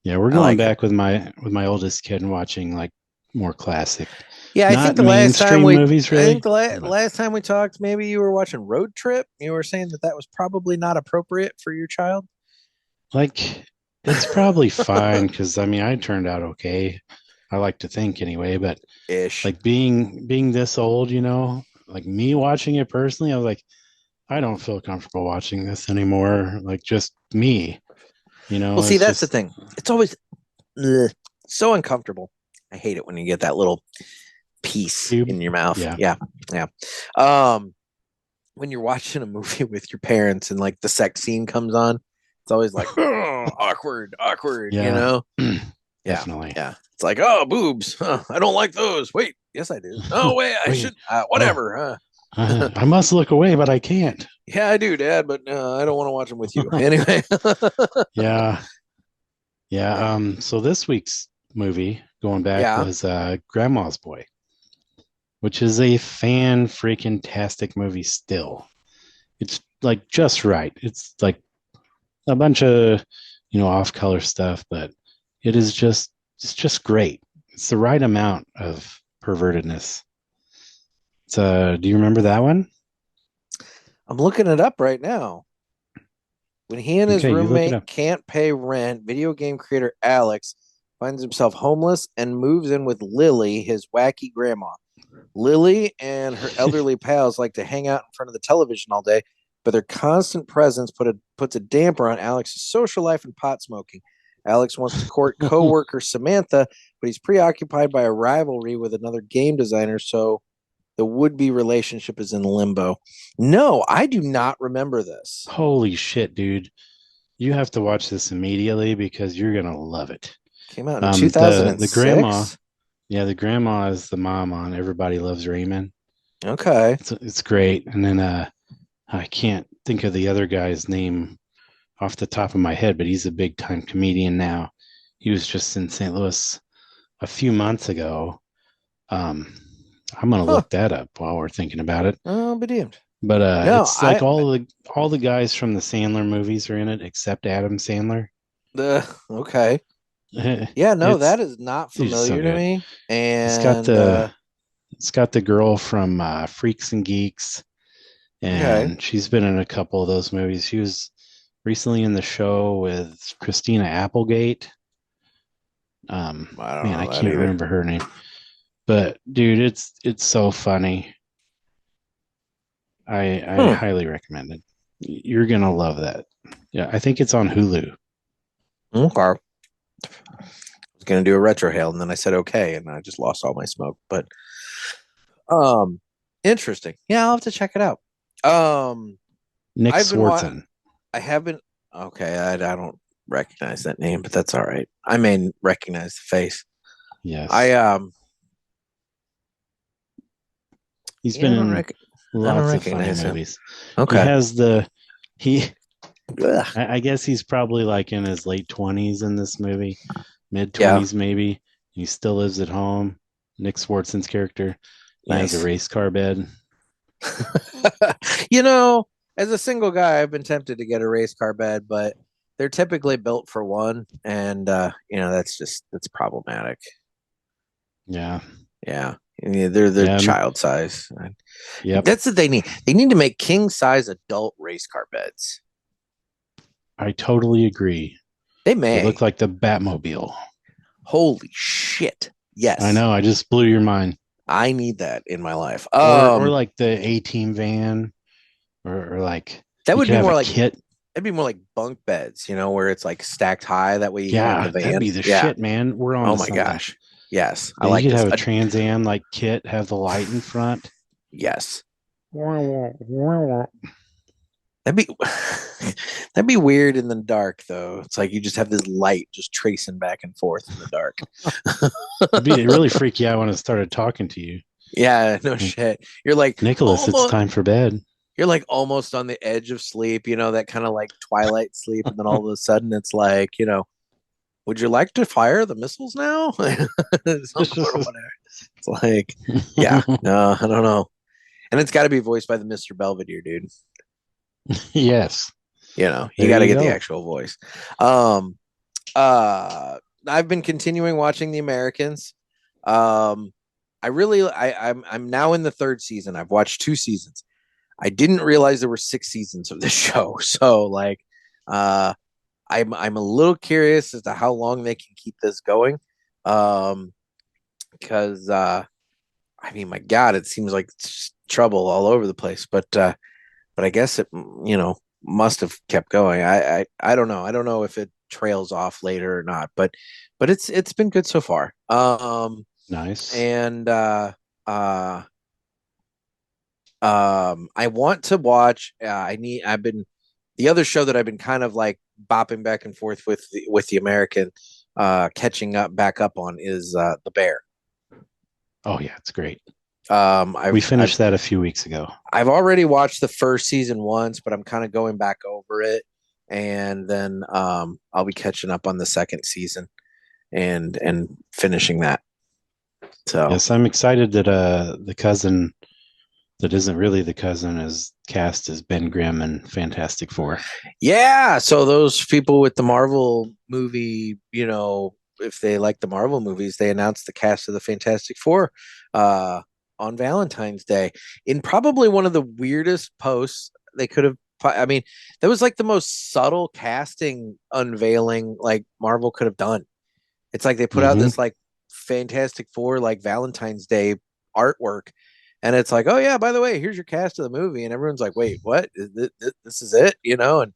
Yeah, we're going back with my oldest kid and watching like more classic. Yeah, I think the last time movies, really. I think the last time we talked, maybe you were watching Road Trip. You were saying that was probably not appropriate for your child. Like, it's probably fine because I turned out okay. I like to think anyway, but like being this old, like me watching it personally, I was like, I don't feel comfortable watching this anymore. Like just me, Well, see, that's the thing. It's always so uncomfortable. I hate it when you get that little piece in your mouth. Yeah. When you're watching a movie with your parents and like the sex scene comes on, it's always like awkward, yeah. Definitely. Yeah. It's like, oh, boobs. I don't like those. Wait, yes, I do. Oh, wait, I should. Whatever. I must look away, but I can't. Yeah, I do, Dad, but I don't want to watch them with you. Anyway. Yeah. So this week's movie, going back, was Grandma's Boy, which is a fan-freaking-tastic movie still. It's like just right. It's like a bunch of, off-color stuff, but it's just great. It's the right amount of pervertedness. So, do you remember that one? I'm looking it up right now. When he and his roommate can't pay rent, video game creator Alex finds himself homeless and moves in with Lily, his wacky grandma. Lily and her elderly pals like to hang out in front of the television all day, but their constant presence puts a damper on Alex's social life and pot smoking. Alex wants to court co-worker Samantha, but he's preoccupied by a rivalry with another game designer, so the would-be relationship is in limbo. No, I do not remember this. Holy shit, dude. You have to watch this immediately because you're going to love it. Came out in 2006? The grandma, the grandma is the mom on Everybody Loves Raymond. Okay. It's great. And then I can't think of the other guy's name off the top of my head, but he's a big-time comedian now. He was just in St. Louis a few months ago. I'm going to look that up while we're thinking about it. Oh, be damned. But it's like all the guys from the Sandler movies are in it except Adam Sandler. Okay. Yeah, no, that is not familiar to me. And it's got the girl from Freaks and Geeks, and she's been in a couple of those movies. She was recently in the show with Christina Applegate. I can't remember her name. But dude, it's so funny. I highly recommend it. You're gonna love that. Yeah, I think it's on Hulu. Okay. I was gonna do a retro hail, and then I said okay, and I just lost all my smoke. But interesting. Yeah, I'll have to check it out. Nick Swartzen. I haven't. Okay, I don't recognize that name, but that's all right. I may recognize the face. Yes. He's been in lots of funny movies. Okay. I guess he's probably like in his late 20s in this movie, mid 20s maybe. He still lives at home. Nick Swartzen's character has a race car bed. As a single guy, I've been tempted to get a race car bed, but they're typically built for one, and that's problematic. Yeah. Yeah. They're child size. Yeah, that's what they need. They need to make king size adult race car beds. I totally agree. They look like the Batmobile. Holy shit! Yes, I know. I just blew your mind. I need that in my life. Or like the A-Team van, or like that would be more like kit. That'd be more like bunk beds, where it's like stacked high. That way, you can have the van. That'd be the shit, man. We're on. Oh my gosh. Yes, I like. You could have a Trans Am like kit, have the light in front. Yes. That'd be weird in the dark, though. It's like you just have this light just tracing back and forth in the dark. It'd really freak you out when I started talking to you. Yeah, no shit. You're like, Nicholas, it's time for bed. you're like almost on the edge of sleep, that kind of like twilight sleep, and then all of a sudden it's like, would you like to fire the missiles now? Or whatever. It's like, yeah, no, I don't know. And it's got to be voiced by the Mr. Belvedere dude. Yes. You There got to you get the go. actual voice. Um, I've been continuing watching The Americans. I'm now in the third season. I've watched 2 seasons. I didn't realize there were 6 seasons of this show. So like, I'm a little curious as to how long they can keep this going. Because I mean, my God, it seems like it's trouble all over the place. But I guess it, must have kept going. I don't know. I don't know if it trails off later or not. But it's been good so far. Nice. And I want to watch. I've been the other show that I've been kind of like bopping back and forth with the American, catching up back up on is The Bear. Oh yeah, it's great. We We finished that a few weeks ago. I've already watched the first season once, but I'm kind of going back over it, and then I'll be catching up on the second season and finishing that. So Yes, I'm excited that the cousin that isn't really the cousin is cast as Ben Grimm in Fantastic Four. yeah, so those people with the Marvel movie, if they like the Marvel movies, they announced the cast of the Fantastic Four on Valentine's Day in probably one of the weirdest posts they could have. I mean, that was like the most subtle casting unveiling like Marvel could have done. It's like they put out Mm-hmm. this like Fantastic Four like Valentine's Day artwork, and it's like, oh yeah, by the way, here's your cast of the movie, and everyone's like, wait, what? This is it, And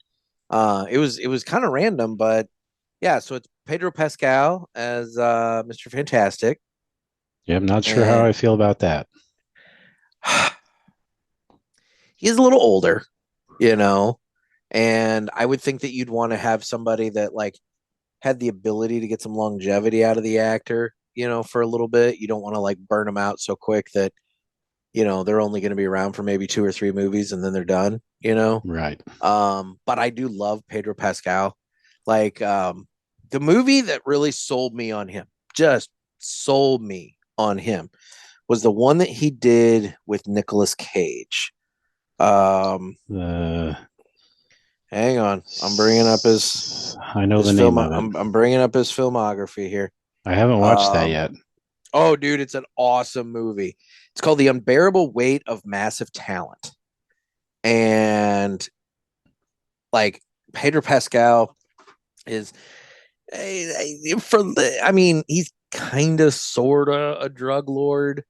it was kind of random, but yeah. So it's Pedro Pascal as Mr. Fantastic, Yeah, I'm not sure how and I feel about that. he's a little older, you know, and I would think that you'd want to have somebody that like had the ability to get some longevity out of the actor, for a little bit. You don't want to like burn them out so quick that they're only going to be around for maybe 2 or 3 movies and then they're done. Right. But I do love Pedro Pascal. Like the movie that really sold me on him, just sold me on him, was the one that he did with Nicolas Cage. The Hang on, I'm bringing up his I know his the film. name of it. I'm bringing up his filmography here. I haven't watched that Um, yet. oh, dude, it's an awesome movie. It's called The Unbearable Weight of Massive Talent, and like Pedro Pascal is I mean, he's kind of sort of a drug lord,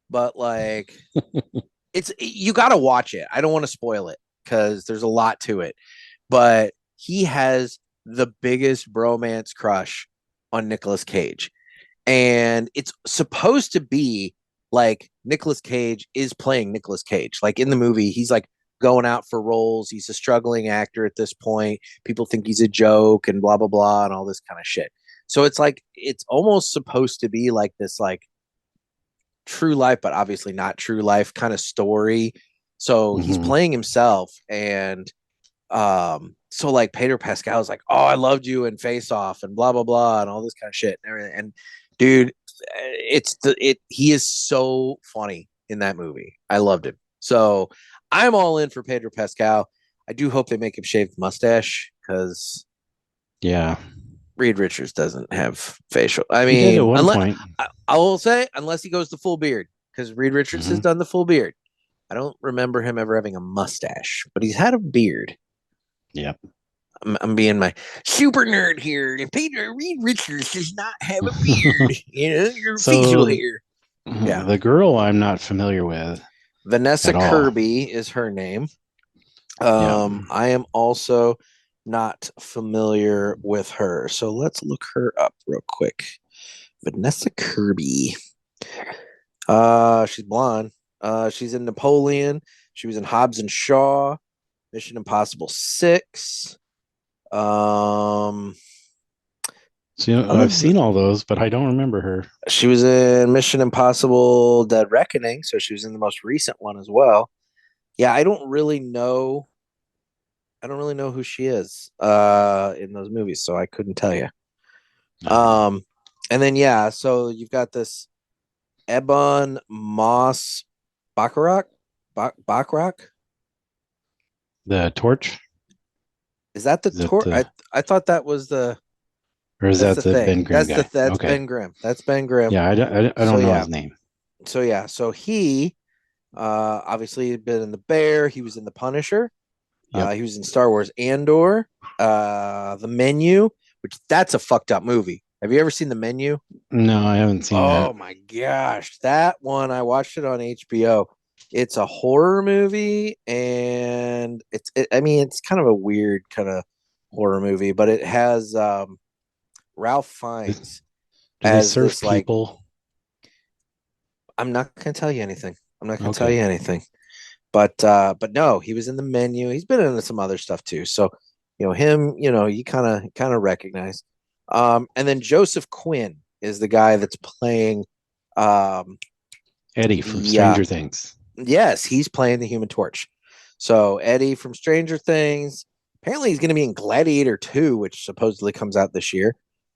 but like you got to watch it. I don't want to spoil it because there's a lot to it, but he has the biggest bromance crush on Nicolas Cage, and it's supposed to be like Nicolas Cage is playing Nicolas Cage. Like in the movie, he's like going out for roles. He's a struggling actor at this point. People think he's a joke and blah blah blah and all this kind of shit. So it's like it's almost supposed to be like this like true life, but obviously not true life kind of story. So he's Mm-hmm. playing himself, and so like Pedro Pascal is like, oh, I loved you in Face Off and blah blah blah and all this kind of shit and everything. And dude, he is so funny in that movie. I loved him. So I'm all in for Pedro Pascal. I do hope they make him shave the mustache because Yeah. Reed Richards doesn't have facial. I He did at mean, one unless point. I will say, unless he goes the full beard, because Reed Richards has Mm-hmm. done the full beard. I don't remember him ever having a mustache, but he's had a beard. Yep. I'm being my super nerd here. And Peter Reed Richards does not have a beard. Your facial So hair. Yeah. the girl I'm not familiar with Vanessa at all. Kirby is her name. Yeah. I am also not familiar with her. So let's look her up real quick. Vanessa Kirby. She's blonde. She's in Napoleon. She was in Hobbs and Shaw, Mission Impossible 6. So, I've seen all those, but I don't remember her. She was in Mission Impossible Dead Reckoning, so she was in the most recent one as well. Yeah, I don't really know who she is in those movies, so I couldn't tell you. Uh, And then yeah, so you've got this Ebon Moss Baccarat. Baccarat? the torch, Is that the is that tour? I thought that was the or is that's that the the thing. Ben Grimm guy? That's Okay. Ben Grimm. That's Ben Grimm. Yeah, I So don't know yeah. his name. So yeah. So he obviously had been in the Bear, he was in the Punisher, Yep. he was in Star Wars Andor, the Menu, which that's a fucked up movie. Have you ever seen the Menu? No, I haven't seen that. Oh my gosh, that one I watched it on HBO. It's a horror movie, and I mean, it's kind of a weird kind of horror movie, but it has Ralph Do Fiennes do they as serve this like. people? I'm not gonna tell you anything. I'm not gonna tell Okay. you anything. But no, he was in the Menu. He's been into some other stuff too. So, him, you kind of recognize. And then Joseph Quinn is the guy that's playing um Eddie from the Stranger Things. yes, he's playing the Human Torch. So Eddie from Stranger Things. Apparently he's gonna be in Gladiator 2, which supposedly comes out this year.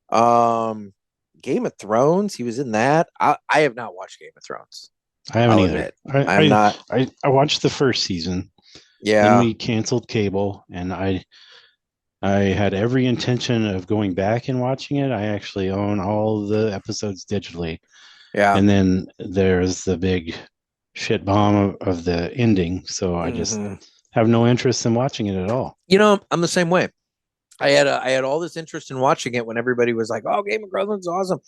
Um Game of Thrones, he was in that. I have not watched Game of Thrones. I haven't I'll either. admit. I'm not. I watched the first season. Then Yeah. we canceled cable, and I had every intention of going back and watching it. I actually own all the episodes digitally. Yeah. And then there's the big shit bomb of the ending. So I just Mhm. have no interest in watching it at all. I'm the same way. I had all this interest in watching it when everybody was like, "Oh, Game of Thrones is awesome,"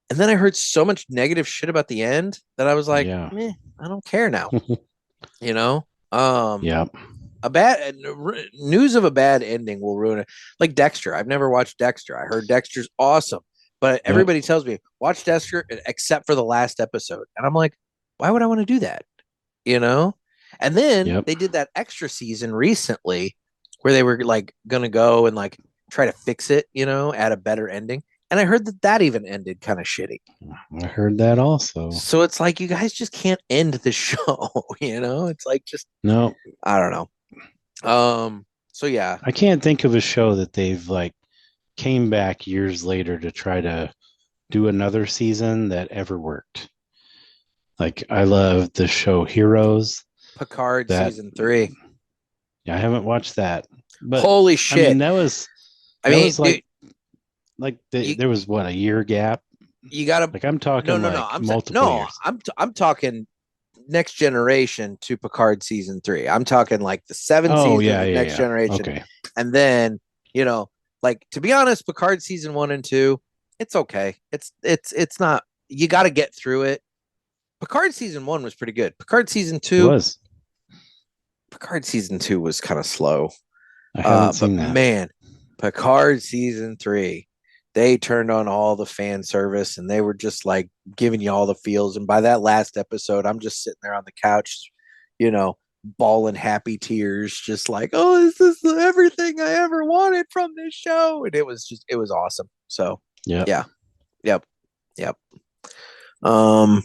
and then I heard so much negative shit about the end that I was like, Yeah. "Meh, I don't care now." You know, um, Yeah. a bad news of a bad ending will ruin it. Like Dexter, I've never watched Dexter. I heard Dexter's awesome, but Yep. everybody tells me watch Dexter except for the last episode, and I'm like, why would I want to do that? You know? And then Yep. they did that extra season recently where they were like gonna go and like try to fix it, add a better ending. And I heard that even ended kind of shitty. I heard that also. So it's like you guys just can't end the show, It's like just No, I don't know. So yeah. I can't think of a show that they've like came back years later to try to do another season that ever worked. Like I love the show Heroes. Picard That season 3. I haven't watched that, but Holy I mean shit. that Dude, was like there was what, a year gap. you gotta Like I'm talking no. like I'm saying multiple no, years. I'm talking Next Generation to Picard season 3. I'm talking like the 7 Oh seasons yeah, of yeah, Next yeah. Generation. Okay. And then, like to be honest, Picard season 1 and 2, it's okay. It's not, you got to get through it. Picard season 1 was pretty good. It was. Picard season 2 was kind of slow. I haven't But seen that. man, Picard season 3, they turned on all the fan service and they were just like giving you all the feels. And by that last episode, I'm just sitting there on the couch, bawling happy tears, just like, oh, this is everything I ever wanted from this show. And it was awesome. So Yeah. yeah. Yep. Yep. No,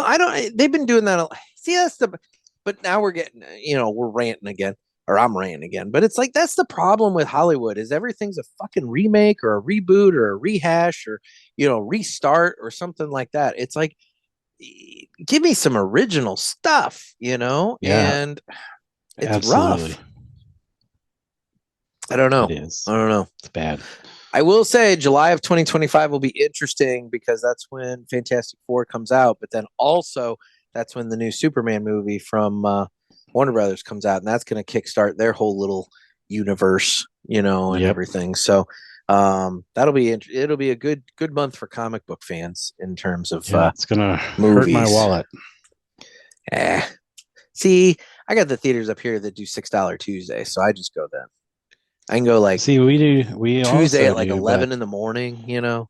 I don't. They've been doing that. See, but now we're getting, we're ranting again, or I'm ranting again. But it's like that's the problem with Hollywood is everything's a fucking remake or a reboot or a rehash or restart or something like that. It's like give me some original stuff, Yeah, and it's absolutely. rough. I don't know. It is. I don't know. It's bad. I will say July of 2025 will be interesting because that's when Fantastic Four comes out, but then also that's when the new Superman movie from Warner Brothers comes out, and that's going to kickstart their whole little universe, and Yep. everything. So it'll be a good month for comic book fans in terms of Yeah, it's gonna hurt movies. my wallet. See, I got the theaters up here that do $6 Tuesday, so I just go then. I can go like See, we Tuesday also at like do, 11 in the morning, Yeah,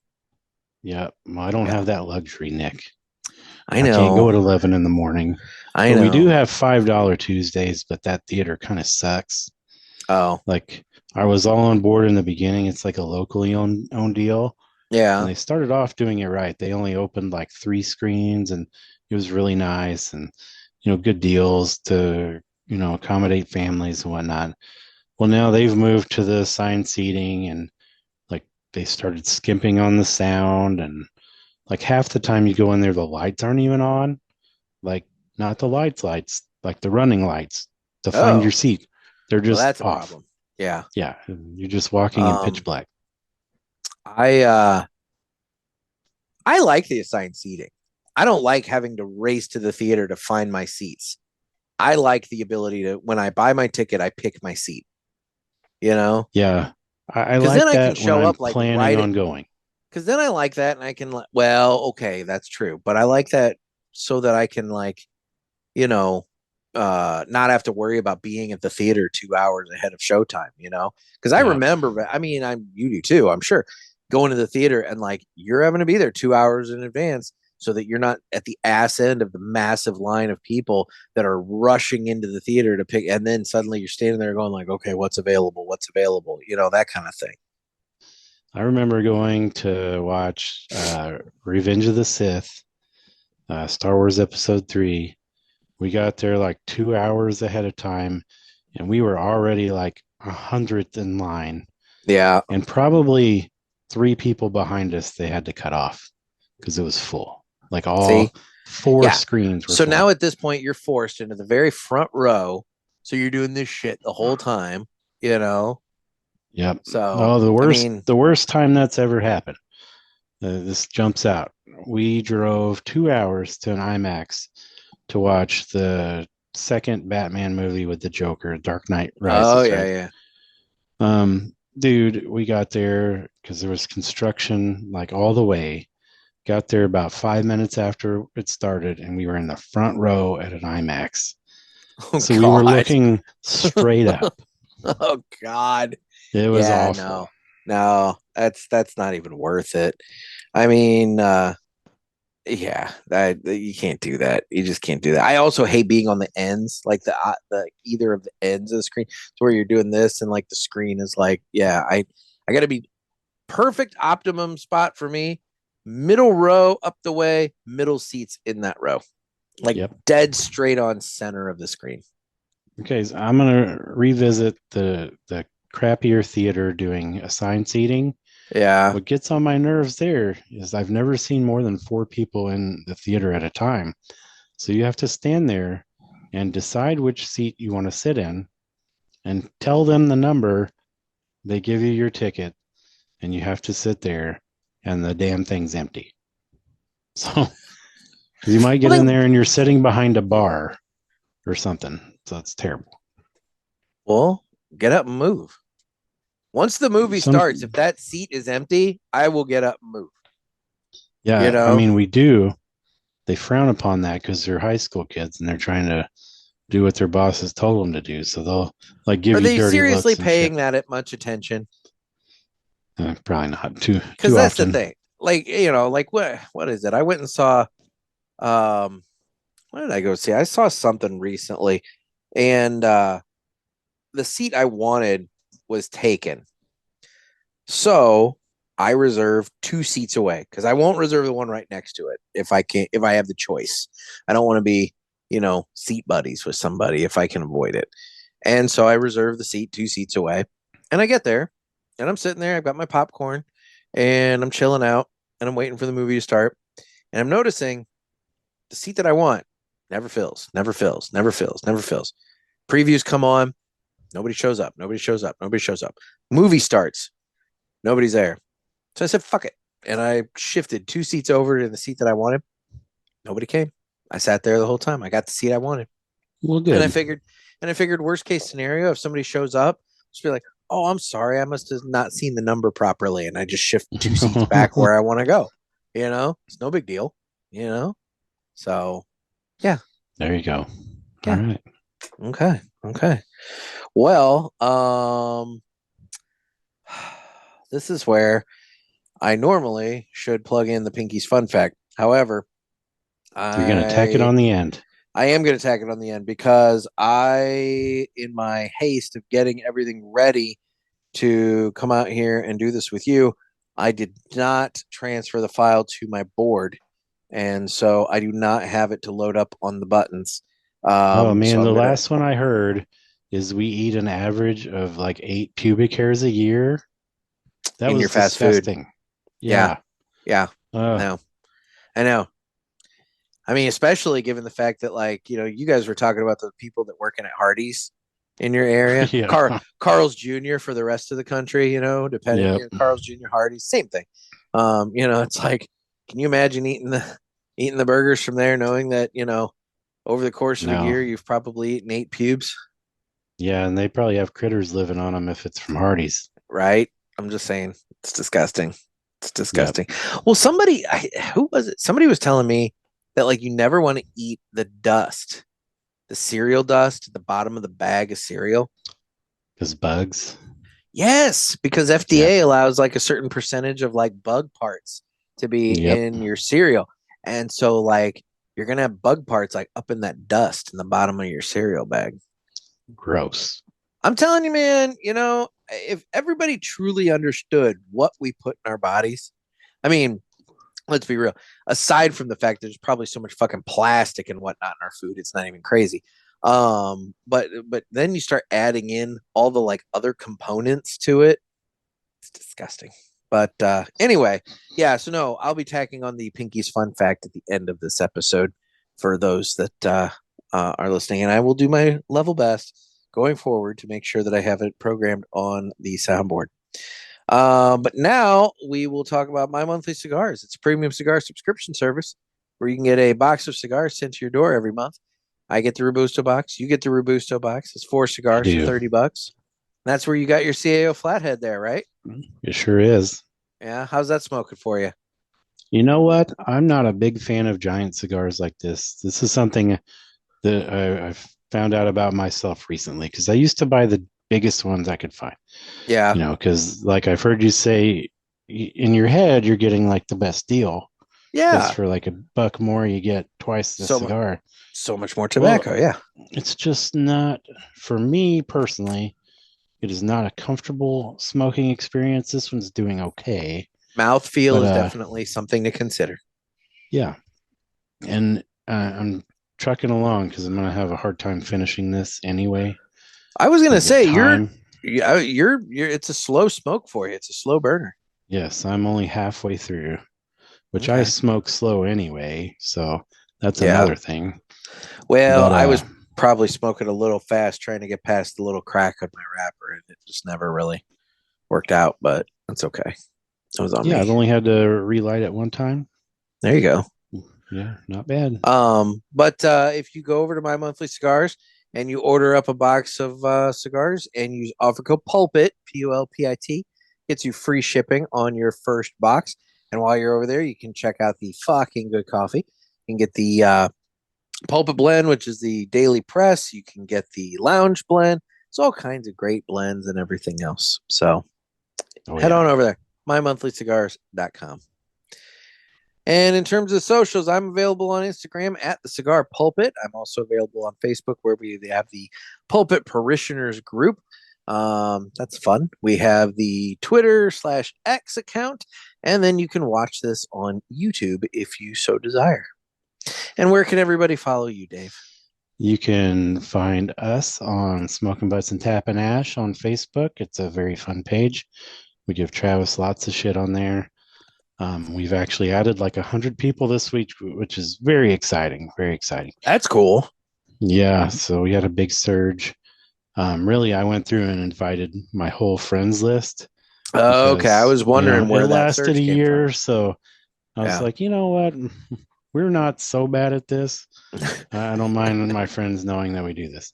well, I don't have that luxury, Nick. I know. I can't go at 11 in the morning. I know. We do know. have $5 Tuesdays, but that theater kind of sucks. Oh, Like I was all on board in the beginning. It's like a locally owned deal. yeah. And they started off doing it right. They only opened like 3 screens and it was really nice. And good deals to, accommodate families and whatnot. Well, now they've moved to the assigned seating, and like they started skimping on the sound, and like half the time you go in there, the lights aren't even on. Like not the lights, like the running lights to find your Oh, seat. They're well, just that's a off. problem. Yeah. Yeah, you're just walking in pitch Um, black. I I like the assigned seating. I don't like having to race to the theater to find my seats. I like the ability to, when I buy my ticket, I pick my seat, you know, Yeah, I because then like I can that when show I'm up like planning right at, on going. because then I like that and I can, well, okay, that's true. But I like that so that I can, like, you know, not have to worry about being at the theater 2 hours ahead of showtime, because I Yeah, remember, I mean, you do too, I'm sure, going to the theater and like you're having to be there 2 hours in advance so that you're not at the ass end of the massive line of people that are rushing into the theater to pick, and then suddenly you're standing there going like, okay, what's available, that kind of thing. I remember going to watch Revenge of the Sith, Star Wars Episode 3. We got there like 2 hours ahead of time, and we were already like 100th in line, Yeah. and probably three people behind us they had to cut off because it was full. Like See. all four Yeah. screens were So full. now at this point you're forced into the very front row, so you're doing this shit the whole time, you know Yep. so Oh, the I worst, mean, the worst time that's ever happened. This jumps out. We drove 2 hours to an IMAX to watch the second Batman movie with the Joker, Dark Knight oh Rises, yeah, right? yeah. Dude, we got there because there was construction like all the way. Got there about 5 minutes after it started, and we were in the front row at an IMAX. Oh So we were god. looking straight up. Oh god. It was Yeah, awful. no, that's not even worth it. I mean, yeah, that you can't do that. You just can't do that. I also hate being on the ends, like the either of the ends of the screen, to where you're doing this and like the screen is like, yeah, I got to be perfect optimum spot for me, middle row up the way, middle seats in that row, like Yep. dead straight on center of the screen. Okay, so I'm gonna revisit the crappier theater doing assigned seating. Yeah. What gets on my nerves there is I've never seen more than four people in the theater at a time. So you have to stand there and decide which seat you want to sit in and tell them the number. They give you your ticket and you have to sit there and the damn thing's empty. So you might Well, get in there and you're sitting behind a bar or something. So it's terrible. well, get up and move. Once the movie Some, starts, if that seat is empty, I will get up and move. You yeah, I know, mean, we do. They frown upon that because they're high school kids and they're trying to do what their bosses told them to do. So they'll like give are you they dirty seriously looks and shit. paying that at much attention? Probably not too Because too that's the often. thing. Like, like what is it? I went and saw um what did I go see? I saw something recently, and the seat I wanted was taken. So I reserved 2 seats away because I won't reserve the one right next to it if I have the choice. I don't want to be, seat buddies with somebody if I can avoid it. And so I reserved the seat 2 seats away. And I get there and I'm sitting there, I've got my popcorn and I'm chilling out and I'm waiting for the movie to start. And I'm noticing the seat that I want never fills, never fills, never fills, never fills. Previews come on, nobody shows up, nobody shows up, nobody shows up. Movie starts, nobody's there. So I said, fuck it. And I shifted 2 seats over to the seat that I wanted. Nobody came. I sat there the whole time. I got the seat I wanted. Well, And good. I figured worst case scenario, if somebody shows up, just be like, oh, I'm sorry. I must have not seen the number properly. And I just shift 2 seats back where I want to go. It's no big deal, you know? So yeah. There you go. Yeah. All right. Okay. Okay. Well, this is where I normally should plug in the Pinky's fun fact. However, You're gonna tack it I on the end. I am going to tack it on the end because in my haste of getting everything ready to come out here and do this with you, I did not transfer the file to my board. And so I do not have it to load up on the buttons. Oh man, So I'm the gonna last one I heard is we eat an average of like 8 pubic hairs a year. That in your was fast food. disgusting. Yeah, Yeah. yeah. Uh, No, I know. I mean, especially given the fact that, like, you guys were talking about the people that working at Hardee's in your area. yeah. Carl's Jr. for the rest of the country, depending, Yep. Carl's Jr., Hardee's, same thing. It's like, can you imagine eating the burgers from there, knowing that, over the course of a No. year, you've probably eaten 8 pubes, Yeah, and they probably have critters living on them if it's from Hardee's. right? I'm just saying, it's disgusting. It's Yep. disgusting. Well, who was it? Somebody was telling me that, like, you never want to eat the dust, the cereal dust at the bottom of the bag of cereal. Because bugs. Yes, because Yep. FDA allows like a certain percentage of like bug parts to be Yep. in your cereal. And so like you're gonna have bug parts like up in that dust in the bottom of your cereal bag. Gross. I'm telling you, man, if everybody truly understood what we put in our bodies, I mean, let's be real. Aside from the fact there's probably so much fucking plastic and whatnot in our food, it's not even crazy. But then you start adding in all the like other components to it. It's disgusting. But anyway, yeah. So no, I'll be tacking on the Pinky's fun fact at the end of this episode for those that are listening, and I will do my level best going forward to make sure that I have it programmed on the soundboard. But now we will talk about My Monthly Cigars. It's a premium cigar subscription service where you can get a box of cigars sent to your door every month. I get the Robusto box. You get the Robusto box. It's 4 You cigars for do. $30. That's where you got your CAO Flathead there, right? It sure is. Yeah. How's that smoking for you? You know what? I'm not a big fan of giant cigars like this. This is something that I've found out about myself recently because I used to buy the biggest ones I could find. Yeah. Because like I've heard you say, in your head, you're getting like the best deal. Because Yeah. for like $1 more, you get twice the cigar. So much more tobacco. Well, Yeah. it's just not, for me personally, it is not a comfortable smoking experience. This one's doing okay. Mouthfeel But is definitely something to consider. yeah. And I'm trucking along because I'm going to have a hard time finishing this anyway. I was gonna say Time. you're it's a slow smoke for you. It's a slow burner. Yes, I'm only halfway through, which I Okay. smoke slow anyway. So that's Yeah. another thing. Well, But I was probably smoking a little fast trying to get past the little crack on my wrapper, and it just never really worked out, but that's okay. It was on yeah, me. I've only had to relight it one time. There you go. Yeah, not bad. But if you go over to My Monthly Cigars and you order up a box of cigars and use offer code Pulpit, PULPIT, gets you free shipping on your first box. And while you're over there, you can check out the fucking good coffee. You can get the Pulpit blend, which is the daily press. You can get the lounge blend. It's all kinds of great blends and everything else. So head on over there, mymonthlycigars.com. And in terms of socials, I'm available on Instagram at the Cigar Pulpit. I'm also available on Facebook where we have the Pulpit Parishioners group. That's fun. We have the Twitter/X account, and then you can watch this on YouTube if you so desire. And where can everybody follow you, Dave? You can find us on Smoking Butts and Tappin Ash on Facebook. It's a very fun page. We give Travis lots of shit on there. We've actually added like 100 people this week, which is very exciting. Very exciting. That's cool. Yeah, so we had a big surge. Really, I went through and invited my whole friends list. Okay, I was wondering where it that lasted surge a came year, from. so I was Yeah. like, you know what? We're not so bad at this. I don't mind my friends knowing that we do this.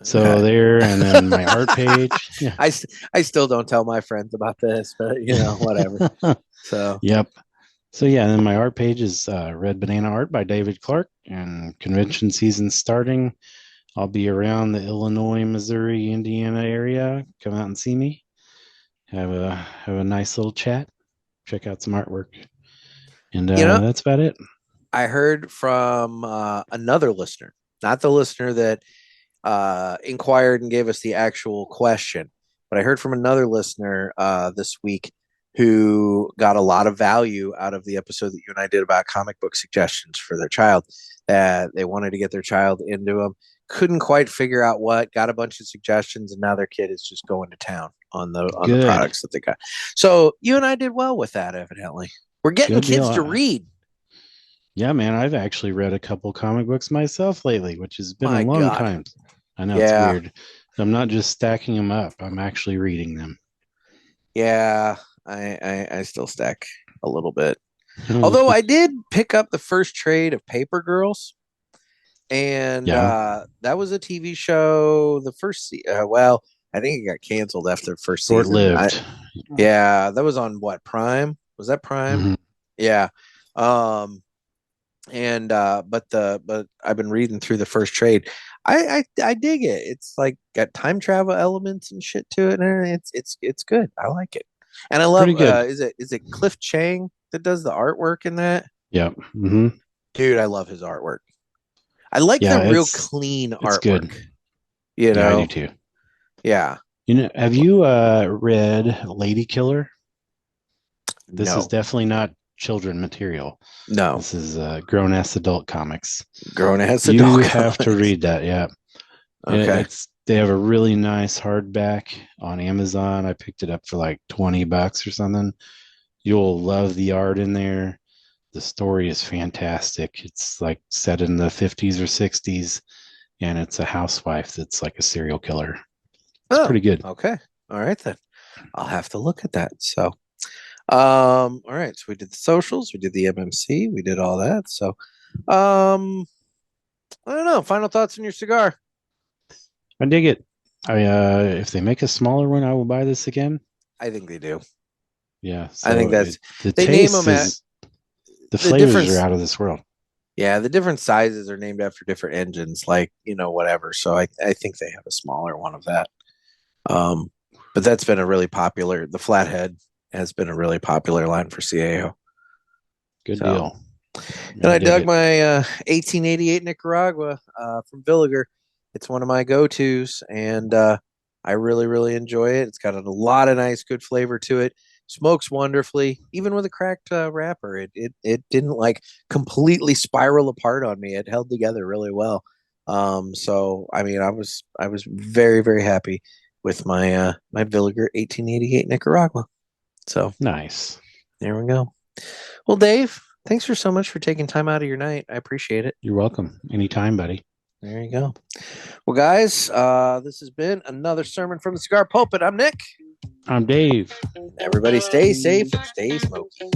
So Okay. there, and then my art page. Yeah. I still don't tell my friends about this, but whatever. So Yep. So yeah, and then my art page is Red Banana Art by David Clark, and convention season starting. I'll be around the Illinois, Missouri, Indiana area. Come out and see me. Have a nice little chat. Check out some artwork, and that's about it. I heard from another listener, not the listener that inquired and gave us the actual question, but I heard from another listener this week who got a lot of value out of the episode that you and I did about comic book suggestions for their child. that they wanted to get their child into them. Couldn't quite figure out what. Got a bunch of suggestions, and now their kid is just going to town on the Good. products that they got. So you and I did well with that, evidently. We're getting Good kids deal. to read. Yeah, man, I've actually read a couple comic books myself lately, which has been My a long God. time. I know Yeah. it's weird. I'm not just stacking them up. I'm actually reading them. Yeah, I still stack a little bit. Although I did pick up the first trade of Paper Girls, and Yeah. that was a TV show. The first, well, I think it got canceled after the first season. Short-lived. Yeah, that was on what, Prime? Was that Prime? Mhm. Yeah. And but I've been reading through the first trade. I dig it. It's like got time travel elements and shit to it, and it's good. I like it, and I love. Pretty good. Is it Cliff Chang that does the artwork in that? Yep. Mm-hmm. Dude, I love his artwork. I like Yeah, the real it's clean it's artwork. good. You Yeah, I know? do too. Yeah. You know, have you read Lady Killer? This No. is definitely not children material. No. This is grown-ass adult comics. Grown-ass You adult have to comics. read that, yeah. Okay. They have a really nice hardback on Amazon. I picked it up for like $20 or something. You'll love the art in there. The story is fantastic. It's like set in the 50s or 60s, and it's a housewife that's like a serial killer. It's pretty good. Okay. All right then. I'll have to look at that. So all right. So we did the socials, we did the MMC, we did all that. So I don't know. Final thoughts on your cigar. I dig it. If they make a smaller one, I will buy this again. I think they do. Yeah. I think that's the they taste name them is the flavors difference- are out of this world. Yeah, the different sizes are named after different engines, like, you know, whatever. So I think they have a smaller one of that. But that's been a really popular. The Flathead has been a really popular line for CAO. Good So- deal. And I dig dug it. my 1888 Nicaragua from Villiger. It's one of my go-tos, and I really, really enjoy it. It's got a lot of nice, good flavor to it. Smokes wonderfully, even with a cracked wrapper. It didn't like completely spiral apart on me. It held together really well. So I mean, I was very, very happy with my my Villiger 1888 Nicaragua. So Nice. there we go. Well, Dave, thanks for so much for taking time out of your night. I appreciate it. You're welcome. Anytime, buddy. There you go. Well, guys, this has been another sermon from the Cigar Pulpit. I'm Nick. I'm Dave. Everybody stay safe and stay smoky.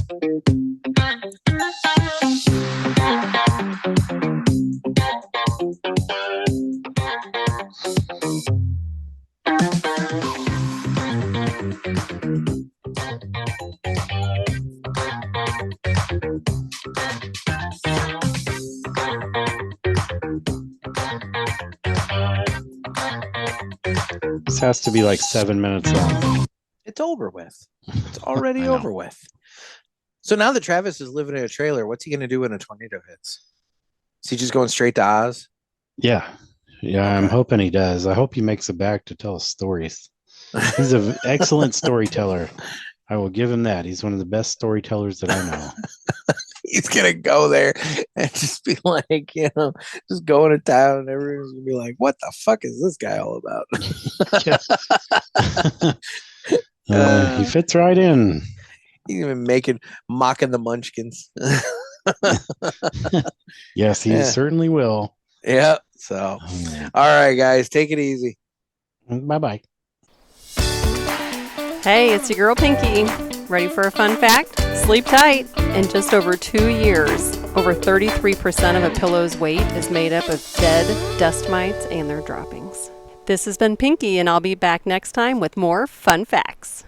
This has to be like 7 minutes long. It's over with. It's already I know. over with. So now that Travis is living in a trailer, what's he going to do when a tornado hits? Is he just going straight to Oz? Yeah. Yeah, I'm Okay. hoping he does. I hope he makes it back to tell us stories. He's an excellent storyteller. I will give him that. He's one of the best storytellers that I know. He's going to go there and just be like, you know, just going to town, and everyone's going to be like, what the fuck is this guy all about? He fits right in. He's even mocking the Munchkins. Yes, he Yeah. certainly will. Yeah. So, all right, guys, take it easy. Bye-bye. Hey, it's your girl Pinky. Ready for a fun fact? Sleep tight. In just over 2 years, over 33% of a pillow's weight is made up of dead dust mites and their droppings. This has been Pinky, and I'll be back next time with more fun facts.